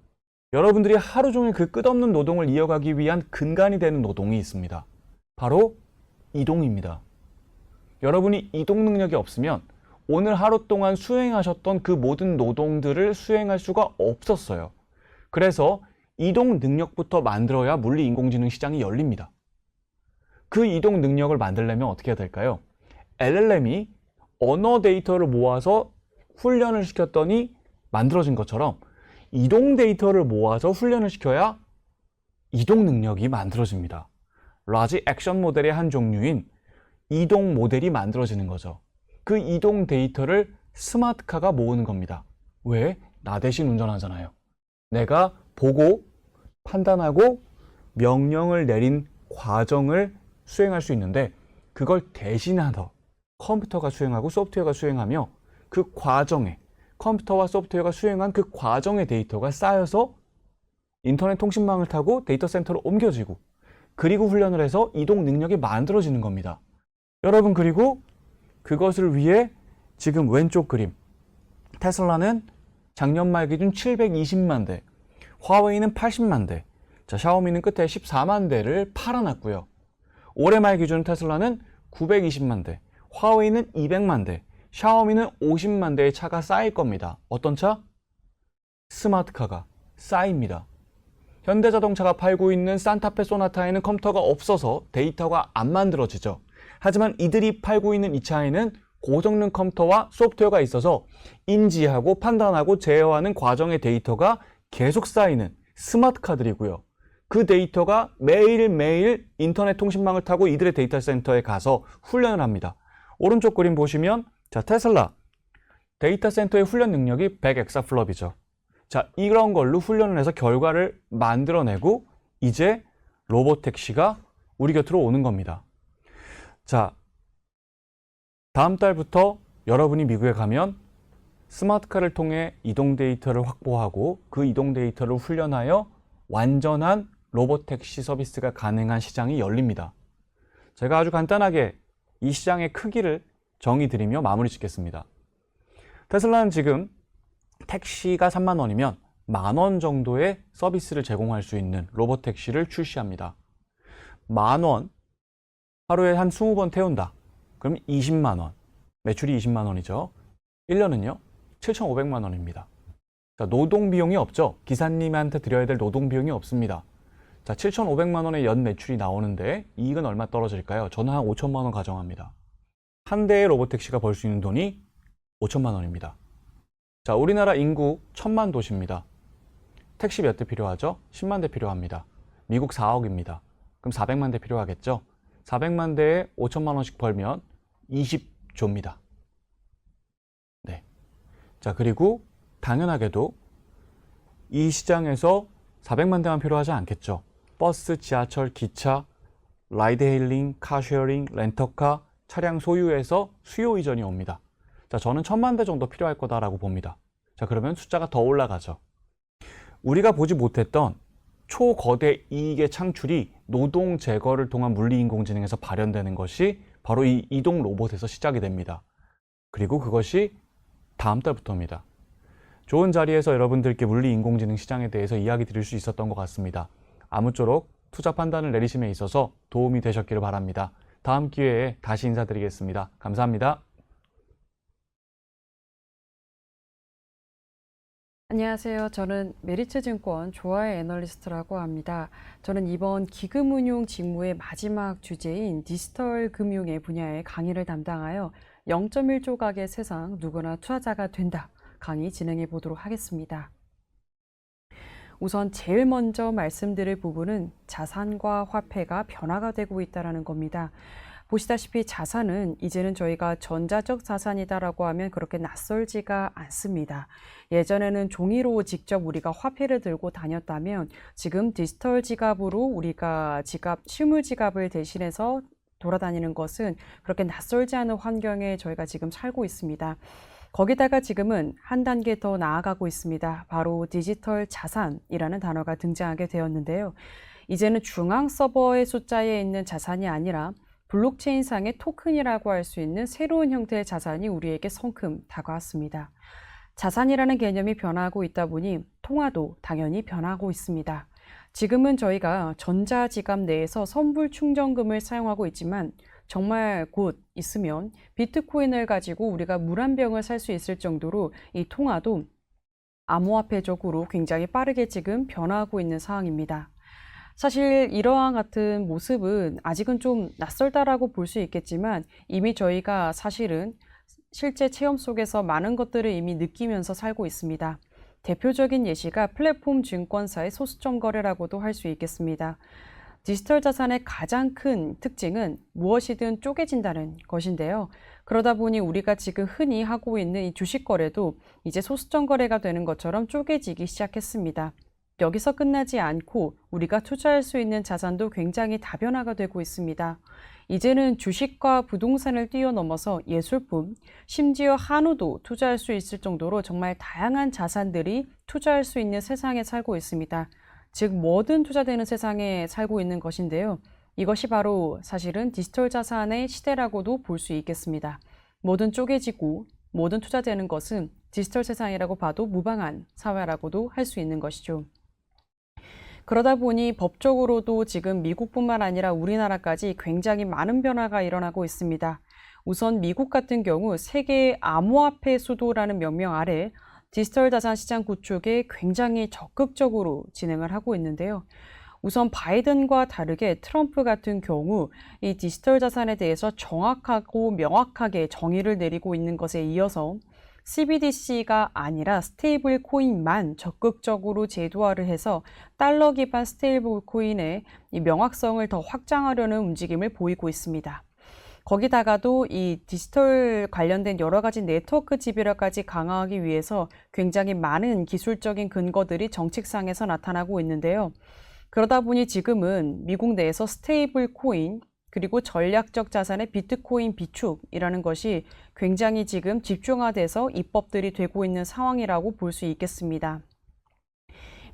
여러분들이 하루 종일 그 끝없는 노동을 이어가기 위한 근간이 되는 노동이 있습니다. 바로 이동입니다. 여러분이 이동 능력이 없으면 오늘 하루 동안 수행하셨던 그 모든 노동들을 수행할 수가 없었어요. 그래서 이동 능력부터 만들어야 물리인공지능 시장이 열립니다. 그 이동 능력을 만들려면 어떻게 해야 될까요? LLM이 언어 데이터를 모아서 훈련을 시켰더니 만들어진 것처럼 이동 데이터를 모아서 훈련을 시켜야 이동 능력이 만들어집니다. 라지 액션 모델의 한 종류인 이동 모델이 만들어지는 거죠. 그 이동 데이터를 스마트카가 모으는 겁니다. 왜? 나 대신 운전하잖아요. 내가 보고 판단하고 명령을 내린 과정을 수행할 수 있는데 그걸 대신하더 컴퓨터가 수행하고 소프트웨어가 수행하며 그 과정에 컴퓨터와 소프트웨어가 수행한 그 과정의 데이터가 쌓여서 인터넷 통신망을 타고 데이터 센터로 옮겨지고 그리고 훈련을 해서 이동 능력이 만들어지는 겁니다. 여러분, 그리고 그것을 위해 지금 왼쪽 그림 테슬라는 작년 말 기준 720만 대, 화웨이는 80만 대, 자, 샤오미는 끝에 14만 대를 팔아놨고요. 올해 말 기준 테슬라는 920만 대, 화웨이는 200만 대, 샤오미는 50만 대의 차가 쌓일 겁니다. 어떤 차? 스마트카가 쌓입니다. 현대자동차가 팔고 있는 산타페 소나타에는 컴퓨터가 없어서 데이터가 안 만들어지죠. 하지만 이들이 팔고 있는 이 차에는 고성능 컴퓨터와 소프트웨어가 있어서 인지하고 판단하고 제어하는 과정의 데이터가 계속 쌓이는 스마트카들이고요. 그 데이터가 매일매일 인터넷 통신망을 타고 이들의 데이터 센터에 가서 훈련을 합니다. 오른쪽 그림 보시면, 자, 테슬라 데이터 센터의 훈련 능력이 100엑사플롭이죠. 자, 이런 걸로 훈련을 해서 결과를 만들어내고 이제 로보택시가 우리 곁으로 오는 겁니다. 자, 다음 달부터 여러분이 미국에 가면 스마트카를 통해 이동 데이터를 확보하고 그 이동 데이터를 훈련하여 완전한 로보택시 서비스가 가능한 시장이 열립니다. 제가 아주 간단하게 이 시장의 크기를 정의드리며 마무리 짓겠습니다. 테슬라는 지금 택시가 3만 원이면 10,000원 정도의 서비스를 제공할 수 있는 로보택시를 출시합니다. 10,000원, 하루에 한 20번 태운다. 그럼 20만 원, 매출이 20만 원이죠. 1년은요 7,500만 원입니다. 자, 노동 비용이 없죠. 기사님한테 드려야 될 노동 비용이 없습니다. 자, 7,500만 원의 연 매출이 나오는데 이익은 얼마 떨어질까요? 저는 한 5천만 원 가정합니다. 한 대의 로보택시가 벌 수 있는 돈이 5천만 원입니다. 자, 우리나라 인구 1,000만 도시입니다. 택시 몇 대 필요하죠? 10만 대 필요합니다. 미국 4억입니다. 그럼 400만 대 필요하겠죠? 400만 대에 5천만 원씩 벌면 20조입니다. 네. 자, 그리고 당연하게도 이 시장에서 400만 대만 필요하지 않겠죠. 버스, 지하철, 기차, 라이드 헤일링, 카쉐어링, 렌터카, 차량 소유에서 수요 이전이 옵니다. 자, 저는 1,000만 대 정도 필요할 거다라고 봅니다. 자, 그러면 숫자가 더 올라가죠. 우리가 보지 못했던 초거대 이익의 창출이 노동 제거를 통한 물리인공지능에서 발현되는 것이 바로 이 이동 로봇에서 시작이 됩니다. 그리고 그것이 다음 달부터입니다. 좋은 자리에서 여러분들께 물리인공지능 시장에 대해서 이야기 드릴 수 있었던 것 같습니다. 아무쪼록 투자 판단을 내리심에 있어서 도움이 되셨기를 바랍니다. 다음 기회에 다시 인사드리겠습니다. 감사합니다. 안녕하세요. 저는 메리츠증권 조아의 애널리스트라고 합니다. 저는 이번 기금운용 직무의 마지막 주제인 디지털 금융의 분야의 강의를 담당하여 0.1조각의 세상 누구나 투자자가 된다 강의 진행해 보도록 하겠습니다. 우선 제일 먼저 말씀드릴 부분은 자산과 화폐가 변화가 되고 있다는 겁니다. 보시다시피 자산은 이제는 저희가 전자적 자산이다라고 하면 그렇게 낯설지가 않습니다. 예전에는 종이로 직접 우리가 화폐를 들고 다녔다면 지금 디지털 지갑으로 우리가 실물 지갑을 대신해서 돌아다니는 것은 그렇게 낯설지 않은 환경에 저희가 지금 살고 있습니다. 거기다가 지금은 한 단계 더 나아가고 있습니다. 바로 디지털 자산이라는 단어가 등장하게 되었는데요. 이제는 중앙 서버의 숫자에 있는 자산이 아니라 블록체인상의 토큰이라고 할 수 있는 새로운 형태의 자산이 우리에게 성큼 다가왔습니다. 자산이라는 개념이 변화하고 있다 보니 통화도 당연히 변화하고 있습니다. 지금은 저희가 전자지갑 내에서 선불 충전금을 사용하고 있지만 정말 곧 있으면 비트코인을 가지고 우리가 물 한 병을 살 수 있을 정도로 이 통화도 암호화폐적으로 굉장히 빠르게 지금 변화하고 있는 상황입니다. 사실 이러한 같은 모습은 아직은 좀 낯설다라고 볼 수 있겠지만 이미 저희가 사실은 실제 체험 속에서 많은 것들을 이미 느끼면서 살고 있습니다. 대표적인 예시가 플랫폼 증권사의 소수점 거래라고도 할 수 있겠습니다. 디지털 자산의 가장 큰 특징은 무엇이든 쪼개진다는 것인데요. 그러다 보니 우리가 지금 흔히 하고 있는 이 주식 거래도 이제 소수점 거래가 되는 것처럼 쪼개지기 시작했습니다. 여기서 끝나지 않고 우리가 투자할 수 있는 자산도 굉장히 다변화가 되고 있습니다. 이제는 주식과 부동산을 뛰어넘어서 예술품, 심지어 한우도 투자할 수 있을 정도로 정말 다양한 자산들이 투자할 수 있는 세상에 살고 있습니다. 즉 뭐든 투자되는 세상에 살고 있는 것인데요. 이것이 바로 사실은 디지털 자산의 시대라고도 볼 수 있겠습니다. 뭐든 쪼개지고 뭐든 투자되는 것은 디지털 세상이라고 봐도 무방한 사회라고도 할 수 있는 것이죠. 그러다 보니 법적으로도 지금 미국뿐만 아니라 우리나라까지 굉장히 많은 변화가 일어나고 있습니다. 우선 미국 같은 경우 세계 암호화폐 수도라는 명명 아래 디지털 자산 시장 구축에 굉장히 적극적으로 진행을 하고 있는데요. 우선 바이든과 다르게 트럼프 같은 경우 이 디지털 자산에 대해서 정확하고 명확하게 정의를 내리고 있는 것에 이어서 CBDC가 아니라 스테이블 코인만 적극적으로 제도화를 해서 달러 기반 스테이블 코인의 이 명확성을 더 확장하려는 움직임을 보이고 있습니다. 거기다가도 이 디지털 관련된 여러 가지 네트워크 지배력까지 강화하기 위해서 굉장히 많은 기술적인 근거들이 정책상에서 나타나고 있는데요. 그러다 보니 지금은 미국 내에서 스테이블 코인, 그리고 전략적 자산의 비트코인 비축이라는 것이 굉장히 지금 집중화돼서 입법들이 되고 있는 상황이라고 볼 수 있겠습니다.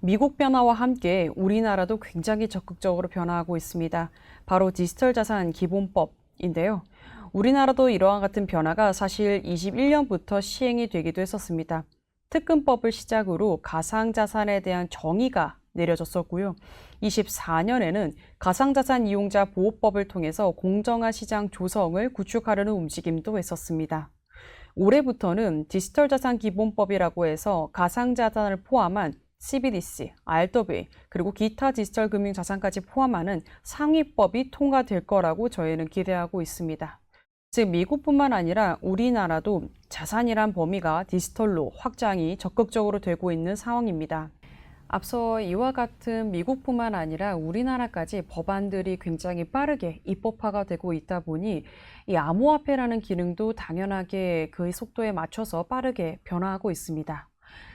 미국 변화와 함께 우리나라도 굉장히 적극적으로 변화하고 있습니다. 바로 디지털 자산 기본법인데요. 우리나라도 이러한 같은 변화가 사실 21년부터 시행이 되기도 했었습니다. 특근법을 시작으로 가상자산에 대한 정의가 내려졌었고요. 24년에는 가상자산 이용자 보호법을 통해서 공정한 시장 조성을 구축하려는 움직임도 있었습니다. 올해부터는 디지털 자산 기본법이라고 해서 가상자산을 포함한 CBDC, RWA, 그리고 기타 디지털 금융 자산까지 포함하는 상위법이 통과될 거라고 저희는 기대하고 있습니다. 즉 미국뿐만 아니라 우리나라도 자산이란 범위가 디지털로 확장이 적극적으로 되고 있는 상황입니다. 앞서 이와 같은 미국뿐만 아니라 우리나라까지 법안들이 굉장히 빠르게 입법화가 되고 있다 보니 이 암호화폐라는 기능도 당연하게 그의 속도에 맞춰서 빠르게 변화하고 있습니다.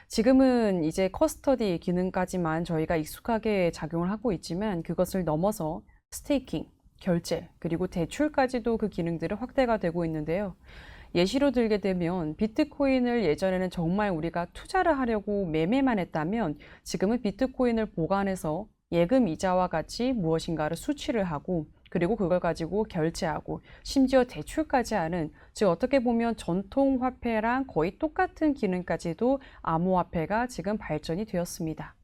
지금은 이제 커스터디 기능까지만 저희가 익숙하게 작용을 하고 있지만 그것을 넘어서 스테이킹, 결제, 그리고 대출까지도 그 기능들이 확대가 되고 있는데요. 예시로 들게 되면 비트코인을 예전에는 정말 우리가 투자를 하려고 매매만 했다면 지금은 비트코인을 보관해서 예금 이자와 같이 무엇인가를 수취를 하고 그리고 그걸 가지고 결제하고 심지어 대출까지 하는, 즉 어떻게 보면 전통 화폐랑 거의 똑같은 기능까지도 암호화폐가 지금 발전이 되었습니다.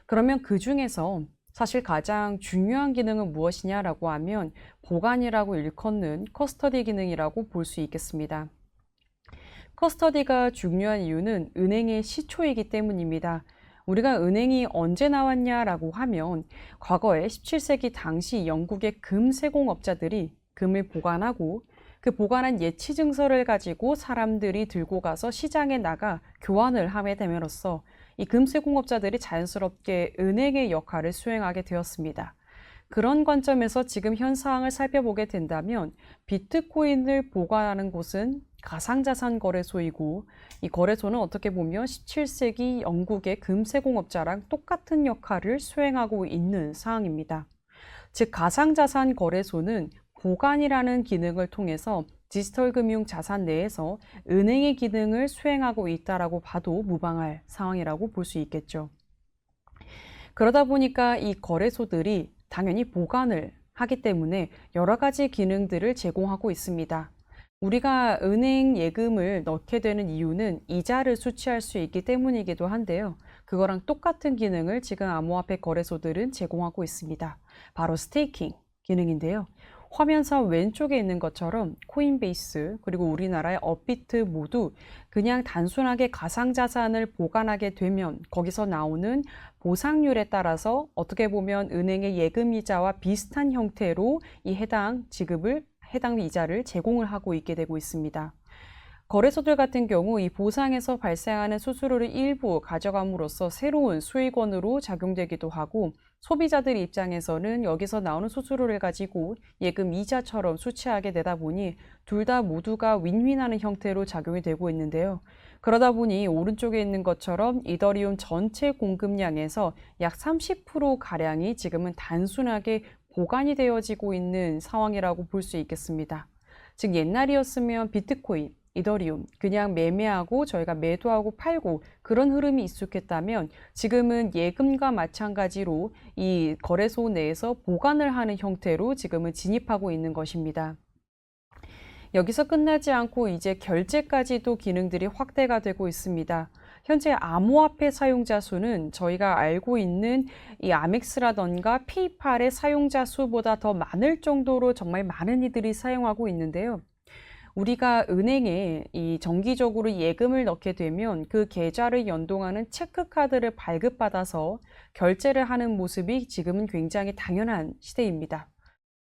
그러면 그 중에서 사실 가장 중요한 기능은 무엇이냐라고 하면 보관이라고 일컫는 커스터디 기능이라고 볼 수 있겠습니다. 커스터디가 중요한 이유는 은행의 시초이기 때문입니다. 우리가 은행이 언제 나왔냐라고 하면 과거에 17세기 당시 영국의 금 세공업자들이 금을 보관하고 그 보관한 예치 증서를 가지고 사람들이 들고 가서 시장에 나가 교환을 하게 됨으로써 이 금세공업자들이 자연스럽게 은행의 역할을 수행하게 되었습니다. 그런 관점에서 지금 현 상황을 살펴보게 된다면 비트코인을 보관하는 곳은 가상자산 거래소이고 이 거래소는 어떻게 보면 17세기 영국의 금세공업자랑 똑같은 역할을 수행하고 있는 상황입니다. 즉 가상자산 거래소는 보관이라는 기능을 통해서 디지털 금융 자산 내에서 은행의 기능을 수행하고 있다라고 봐도 무방할 상황이라고 볼 수 있겠죠. 그러다 보니까 이 거래소들이 당연히 보관을 하기 때문에 여러 가지 기능들을 제공하고 있습니다. 우리가 은행 예금을 넣게 되는 이유는 이자를 수취할 수 있기 때문이기도 한데요. 그거랑 똑같은 기능을 지금 암호화폐 거래소들은 제공하고 있습니다. 바로 스테이킹 기능인데요. 화면상 왼쪽에 있는 것처럼 코인베이스 그리고 우리나라의 업비트 모두 그냥 단순하게 가상자산을 보관하게 되면 거기서 나오는 보상률에 따라서 어떻게 보면 은행의 예금이자와 비슷한 형태로 이 해당 이자를 제공을 하고 있게 되고 있습니다. 거래소들 같은 경우 이 보상에서 발생하는 수수료를 일부 가져감으로써 새로운 수익원으로 작용되기도 하고 소비자들 입장에서는 여기서 나오는 수수료를 가지고 예금 이자처럼 수취하게 되다 보니 둘 다 모두가 윈윈하는 형태로 작용이 되고 있는데요. 그러다 보니 오른쪽에 있는 것처럼 이더리움 전체 공급량에서 약 30%가량이 지금은 단순하게 보관이 되어지고 있는 상황이라고 볼 수 있겠습니다. 즉 옛날이었으면 비트코인, 이더리움 그냥 매매하고 저희가 매도하고 팔고 그런 흐름이 익숙했다면 지금은 예금과 마찬가지로 이 거래소 내에서 보관을 하는 형태로 지금은 진입하고 있는 것입니다. 여기서 끝나지 않고 이제 결제까지도 기능들이 확대가 되고 있습니다. 현재 암호화폐 사용자 수는 저희가 알고 있는 이 아멕스라던가 페이팔의 사용자 수보다 더 많을 정도로 정말 많은 이들이 사용하고 있는데요. 우리가 은행에 이 정기적으로 예금을 넣게 되면 그 계좌를 연동하는 체크카드를 발급받아서 결제를 하는 모습이 지금은 굉장히 당연한 시대입니다.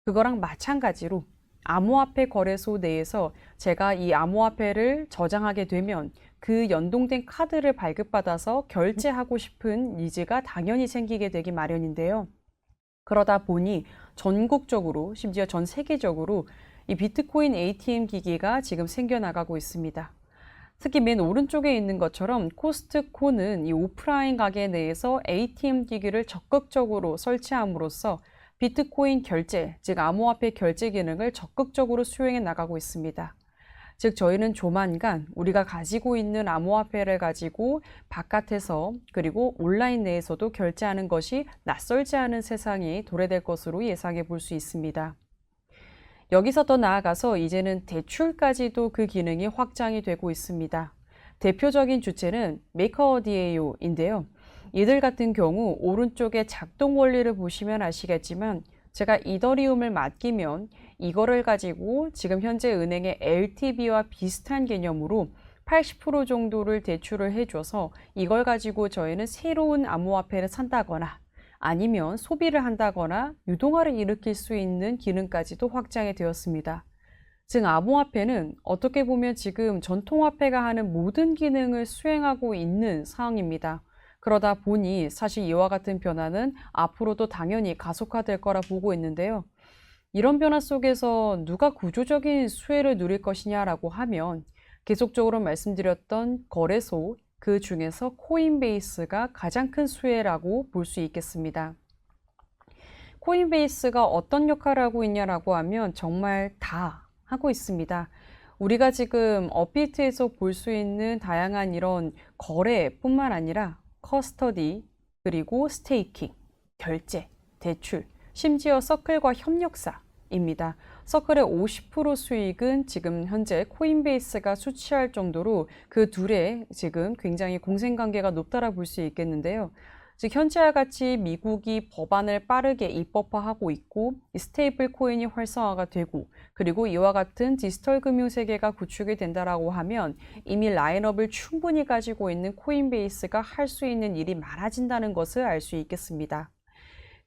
그거랑 마찬가지로 암호화폐 거래소 내에서 제가 이 암호화폐를 저장하게 되면 그 연동된 카드를 발급받아서 결제하고 싶은 니즈가 당연히 생기게 되기 마련인데요. 그러다 보니 전국적으로 심지어 전 세계적으로 이 비트코인 ATM 기기가 지금 생겨나가고 있습니다. 특히 맨 오른쪽에 있는 것처럼 코스트코는 이 오프라인 가게 내에서 ATM 기기를 적극적으로 설치함으로써 비트코인 결제, 즉 암호화폐 결제 기능을 적극적으로 수행해 나가고 있습니다. 즉 저희는 조만간 우리가 가지고 있는 암호화폐를 가지고 바깥에서 그리고 온라인 내에서도 결제하는 것이 낯설지 않은 세상이 도래될 것으로 예상해 볼 수 있습니다. 여기서 더 나아가서 이제는 대출까지도 그 기능이 확장이 되고 있습니다. 대표적인 주체는 메이커어디에이오인데요. 이들 같은 경우 오른쪽에 작동 원리를 보시면 아시겠지만 제가 이더리움을 맡기면 이거를 가지고 지금 현재 은행의 LTV와 비슷한 개념으로 80% 정도를 대출을 해줘서 이걸 가지고 저희는 새로운 암호화폐를 산다거나 아니면 소비를 한다거나 유동화를 일으킬 수 있는 기능까지도 확장이 되었습니다. 즉 암호화폐는 어떻게 보면 지금 전통화폐가 하는 모든 기능을 수행하고 있는 상황입니다. 그러다 보니 사실 이와 같은 변화는 앞으로도 당연히 가속화될 거라 보고 있는데요. 이런 변화 속에서 누가 구조적인 수혜를 누릴 것이냐라고 하면 계속적으로 말씀드렸던 거래소, 그 중에서 코인베이스가 가장 큰 수혜라고 볼 수 있겠습니다. 코인베이스가 어떤 역할을 하고 있냐라고 하면 정말 다 하고 있습니다. 우리가 지금 업비트에서 볼 수 있는 다양한 이런 거래뿐만 아니라 커스터디, 그리고 스테이킹, 결제, 대출, 심지어 서클과 협력사입니다. 서클의 50% 수익은 지금 현재 코인베이스가 수취할 정도로 그 둘의 지금 굉장히 공생관계가 높다라 볼 수 있겠는데요. 즉 현재와 같이 미국이 법안을 빠르게 입법화하고 있고 이 스테이블 코인이 활성화가 되고 그리고 이와 같은 디지털 금융 세계가 구축이 된다라고 하면 이미 라인업을 충분히 가지고 있는 코인베이스가 할 수 있는 일이 많아진다는 것을 알 수 있겠습니다.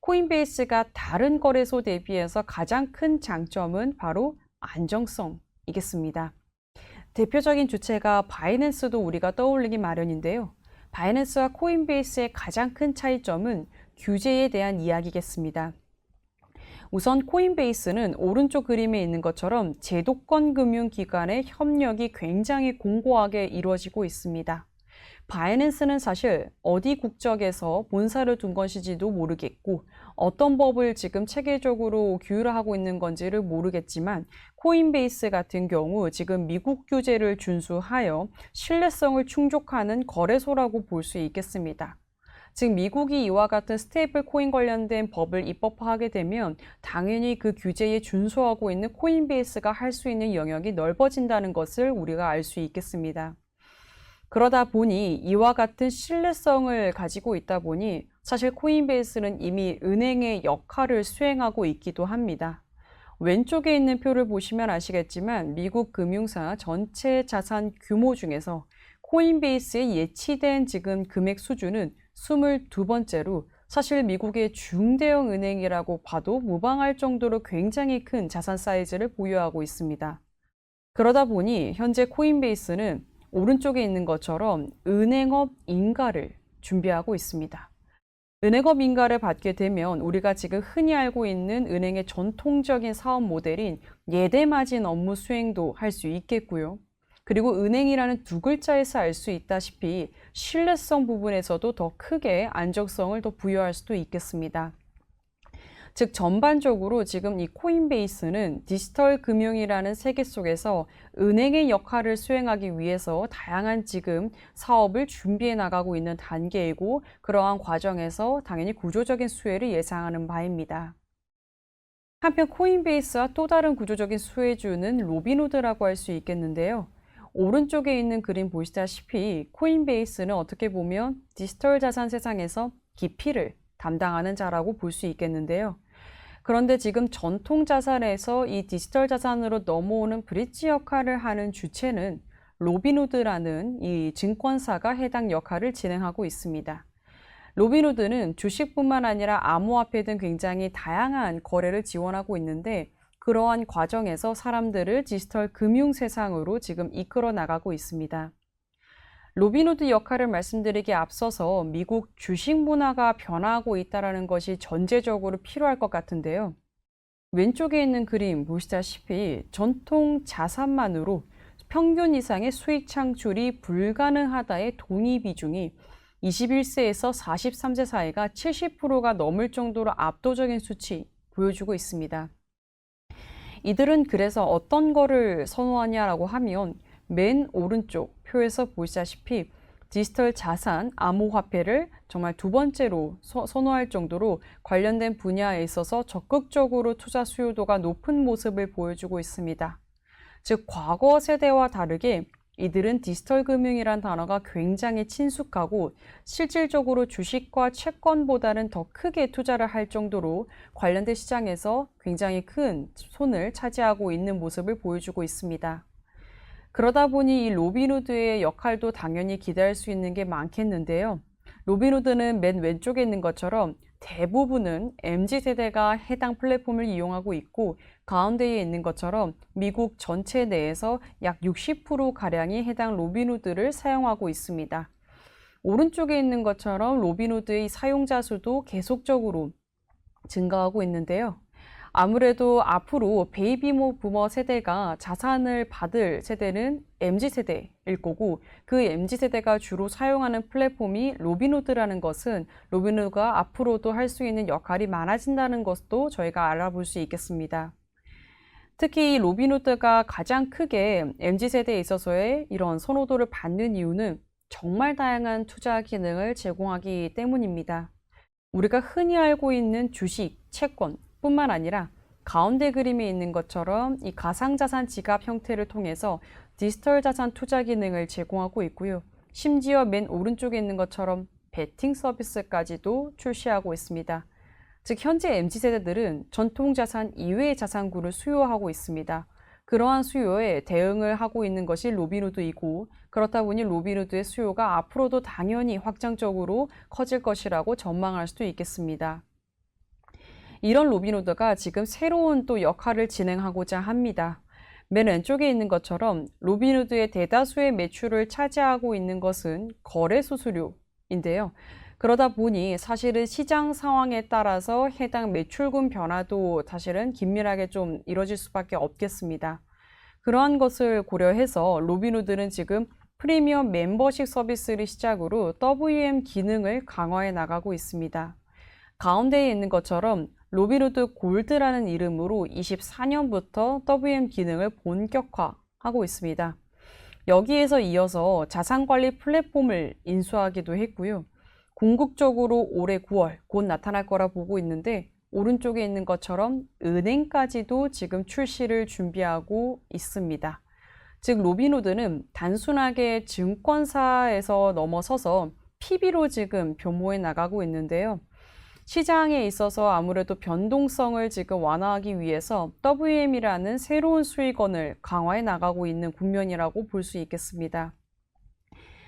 코인베이스가 다른 거래소 대비해서 가장 큰 장점은 바로 안정성이겠습니다. 대표적인 주체가 바이낸스도 우리가 떠올리기 마련인데요. 바이낸스와 코인베이스의 가장 큰 차이점은 규제에 대한 이야기겠습니다. 우선 코인베이스는 오른쪽 그림에 있는 것처럼 제도권 금융기관의 협력이 굉장히 공고하게 이루어지고 있습니다. 바이낸스는 사실 어디 국적에서 본사를 둔 것인지도 모르겠고 어떤 법을 지금 체계적으로 규율하고 있는 건지를 모르겠지만 코인베이스 같은 경우 지금 미국 규제를 준수하여 신뢰성을 충족하는 거래소라고 볼 수 있겠습니다. 즉 미국이 이와 같은 스테이블 코인 관련된 법을 입법화하게 되면 당연히 그 규제에 준수하고 있는 코인베이스가 할 수 있는 영역이 넓어진다는 것을 우리가 알 수 있겠습니다. 그러다 보니 이와 같은 신뢰성을 가지고 있다 보니 사실 코인베이스는 이미 은행의 역할을 수행하고 있기도 합니다. 왼쪽에 있는 표를 보시면 아시겠지만 미국 금융사 전체 자산 규모 중에서 코인베이스의 예치된 지금 금액 수준은 22번째로 사실 미국의 중대형 은행이라고 봐도 무방할 정도로 굉장히 큰 자산 사이즈를 보유하고 있습니다. 그러다 보니 현재 코인베이스는 오른쪽에 있는 것처럼 은행업 인가를 준비하고 있습니다. 은행업 인가를 받게 되면 우리가 지금 흔히 알고 있는 은행의 전통적인 사업 모델인 예대마진 업무 수행도 할 수 있겠고요. 그리고 은행이라는 두 글자에서 알 수 있다시피 신뢰성 부분에서도 더 크게 안정성을 더 부여할 수도 있겠습니다. 즉 전반적으로 지금 이 코인베이스는 디지털 금융이라는 세계 속에서 은행의 역할을 수행하기 위해서 다양한 지금 사업을 준비해 나가고 있는 단계이고 그러한 과정에서 당연히 구조적인 수혜를 예상하는 바입니다. 한편 코인베이스와 또 다른 구조적인 수혜주는 로빈후드라고 할 수 있겠는데요. 오른쪽에 있는 그림 보시다시피 코인베이스는 어떻게 보면 디지털 자산 세상에서 기피를 담당하는 자라고 볼 수 있겠는데요. 그런데 지금 전통 자산에서 이 디지털 자산으로 넘어오는 브릿지 역할을 하는 주체는 로빈후드라는 이 증권사가 해당 역할을 진행하고 있습니다. 로빈후드는 주식뿐만 아니라 암호화폐 등 굉장히 다양한 거래를 지원하고 있는데 그러한 과정에서 사람들을 디지털 금융 세상으로 지금 이끌어 나가고 있습니다. 로빈후드 역할을 말씀드리기에 앞서서 미국 주식 문화가 변화하고 있다는 것이 전제적으로 필요할 것 같은데요. 왼쪽에 있는 그림 보시다시피 전통 자산만으로 평균 이상의 수익 창출이 불가능하다의 동의 비중이 21세에서 43세 사이가 70%가 넘을 정도로 압도적인 수치 보여주고 있습니다. 이들은 그래서 어떤 거를 선호하냐라고 하면 맨 오른쪽 표에서 보시다시피 디지털 자산, 암호화폐를 정말 두 번째로 선호할 정도로 관련된 분야에 있어서 적극적으로 투자 수요도가 높은 모습을 보여주고 있습니다. 즉 과거 세대와 다르게 이들은 디지털 금융이란 단어가 굉장히 친숙하고 실질적으로 주식과 채권보다는 더 크게 투자를 할 정도로 관련된 시장에서 굉장히 큰 손을 차지하고 있는 모습을 보여주고 있습니다. 그러다 보니 이 로빈후드의 역할도 당연히 기대할 수 있는 게 많겠는데요. 로빈후드는 맨 왼쪽에 있는 것처럼 대부분은 MZ세대가 해당 플랫폼을 이용하고 있고 가운데에 있는 것처럼 미국 전체 내에서 약 60%가량이 해당 로빈후드를 사용하고 있습니다. 오른쪽에 있는 것처럼 로빈후드의 사용자 수도 계속적으로 증가하고 있는데요. 아무래도 앞으로 베이비 부머 세대가 자산을 받을 세대는 MZ세대일 거고 그 MZ세대가 주로 사용하는 플랫폼이 로빈후드라는 것은 로빈후드가 앞으로도 할 수 있는 역할이 많아진다는 것도 저희가 알아볼 수 있겠습니다. 특히 이 로빈후드가 가장 크게 MZ세대에 있어서의 이런 선호도를 받는 이유는 정말 다양한 투자 기능을 제공하기 때문입니다. 우리가 흔히 알고 있는 주식, 채권 뿐만 아니라 가운데 그림에 있는 것처럼 이 가상자산 지갑 형태를 통해서 디지털 자산 투자 기능을 제공하고 있고요. 심지어 맨 오른쪽에 있는 것처럼 베팅 서비스까지도 출시하고 있습니다. 즉 현재 MZ세대들은 전통 자산 이외의 자산군을 수요하고 있습니다. 그러한 수요에 대응을 하고 있는 것이 로빈후드이고 그렇다 보니 로빈후드의 수요가 앞으로도 당연히 확장적으로 커질 것이라고 전망할 수도 있겠습니다. 이런 로빈후드가 지금 새로운 또 역할을 진행하고자 합니다. 맨 왼쪽에 있는 것처럼 로빈후드의 대다수의 매출을 차지하고 있는 것은 거래 수수료인데요. 그러다 보니 사실은 시장 상황에 따라서 해당 매출금 변화도 사실은 긴밀하게 좀 이뤄질 수밖에 없겠습니다. 그러한 것을 고려해서 로빈후드는 지금 프리미엄 멤버십 서비스를 시작으로 WM 기능을 강화해 나가고 있습니다. 가운데에 있는 것처럼 로빈후드 골드라는 이름으로 24년부터 WM 기능을 본격화하고 있습니다. 여기에서 이어서 자산관리 플랫폼을 인수하기도 했고요. 궁극적으로 올해 9월 곧 나타날 거라 보고 있는데 오른쪽에 있는 것처럼 은행까지도 지금 출시를 준비하고 있습니다. 즉 로빈후드는 단순하게 증권사에서 넘어서서 PB로 지금 변모해 나가고 있는데요. 시장에 있어서 아무래도 변동성을 지금 완화하기 위해서 WM이라는 새로운 수익원을 강화해 나가고 있는 국면이라고 볼 수 있겠습니다.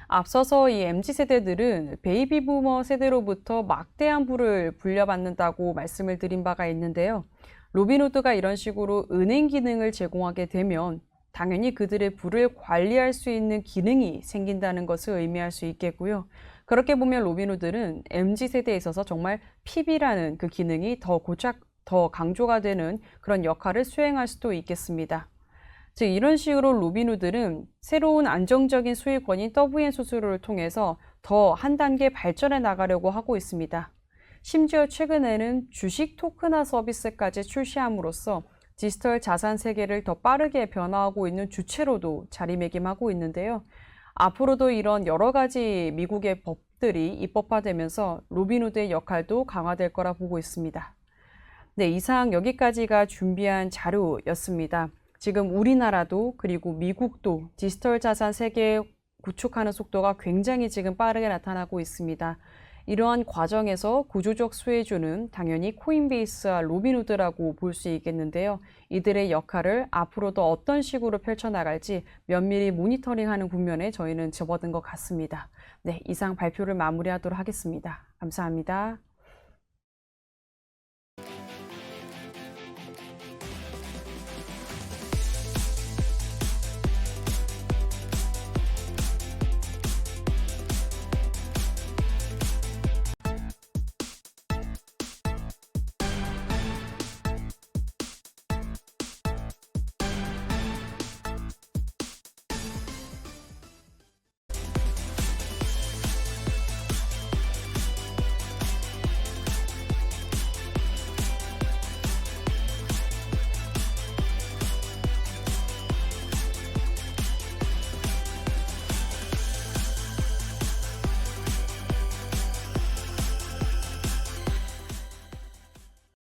앞서서 이 MZ세대들은 베이비 부머 세대로부터 막대한 부를 불려받는다고 말씀을 드린 바가 있는데요. 로빈후드가 이런 식으로 은행 기능을 제공하게 되면 당연히 그들의 부를 관리할 수 있는 기능이 생긴다는 것을 의미할 수 있겠고요. 그렇게 보면 로빈후드는 MZ세대에 있어서 정말 PB라는 그 기능이 더 강조가 되는 그런 역할을 수행할 수도 있겠습니다. 즉 이런 식으로 로빈후드는 새로운 안정적인 수익원인 WM 수수료를 통해서 더 한 단계 발전해 나가려고 하고 있습니다. 심지어 최근에는 주식 토큰화 서비스까지 출시함으로써 디지털 자산 세계를 더 빠르게 변화하고 있는 주체로도 자리매김하고 있는데요. 앞으로도 이런 여러 가지 미국의 법들이 입법화되면서 로빈후드의 역할도 강화될 거라 보고 있습니다. 네, 이상 여기까지가 준비한 자료였습니다. 지금 우리나라도 그리고 미국도 디지털 자산 세계 구축하는 속도가 굉장히 지금 빠르게 나타나고 있습니다. 이러한 과정에서 구조적 수혜주는 당연히 코인베이스와 로빈후드라고 볼 수 있겠는데요. 이들의 역할을 앞으로도 어떤 식으로 펼쳐나갈지 면밀히 모니터링하는 국면에 저희는 접어든 것 같습니다. 네, 이상 발표를 마무리하도록 하겠습니다. 감사합니다.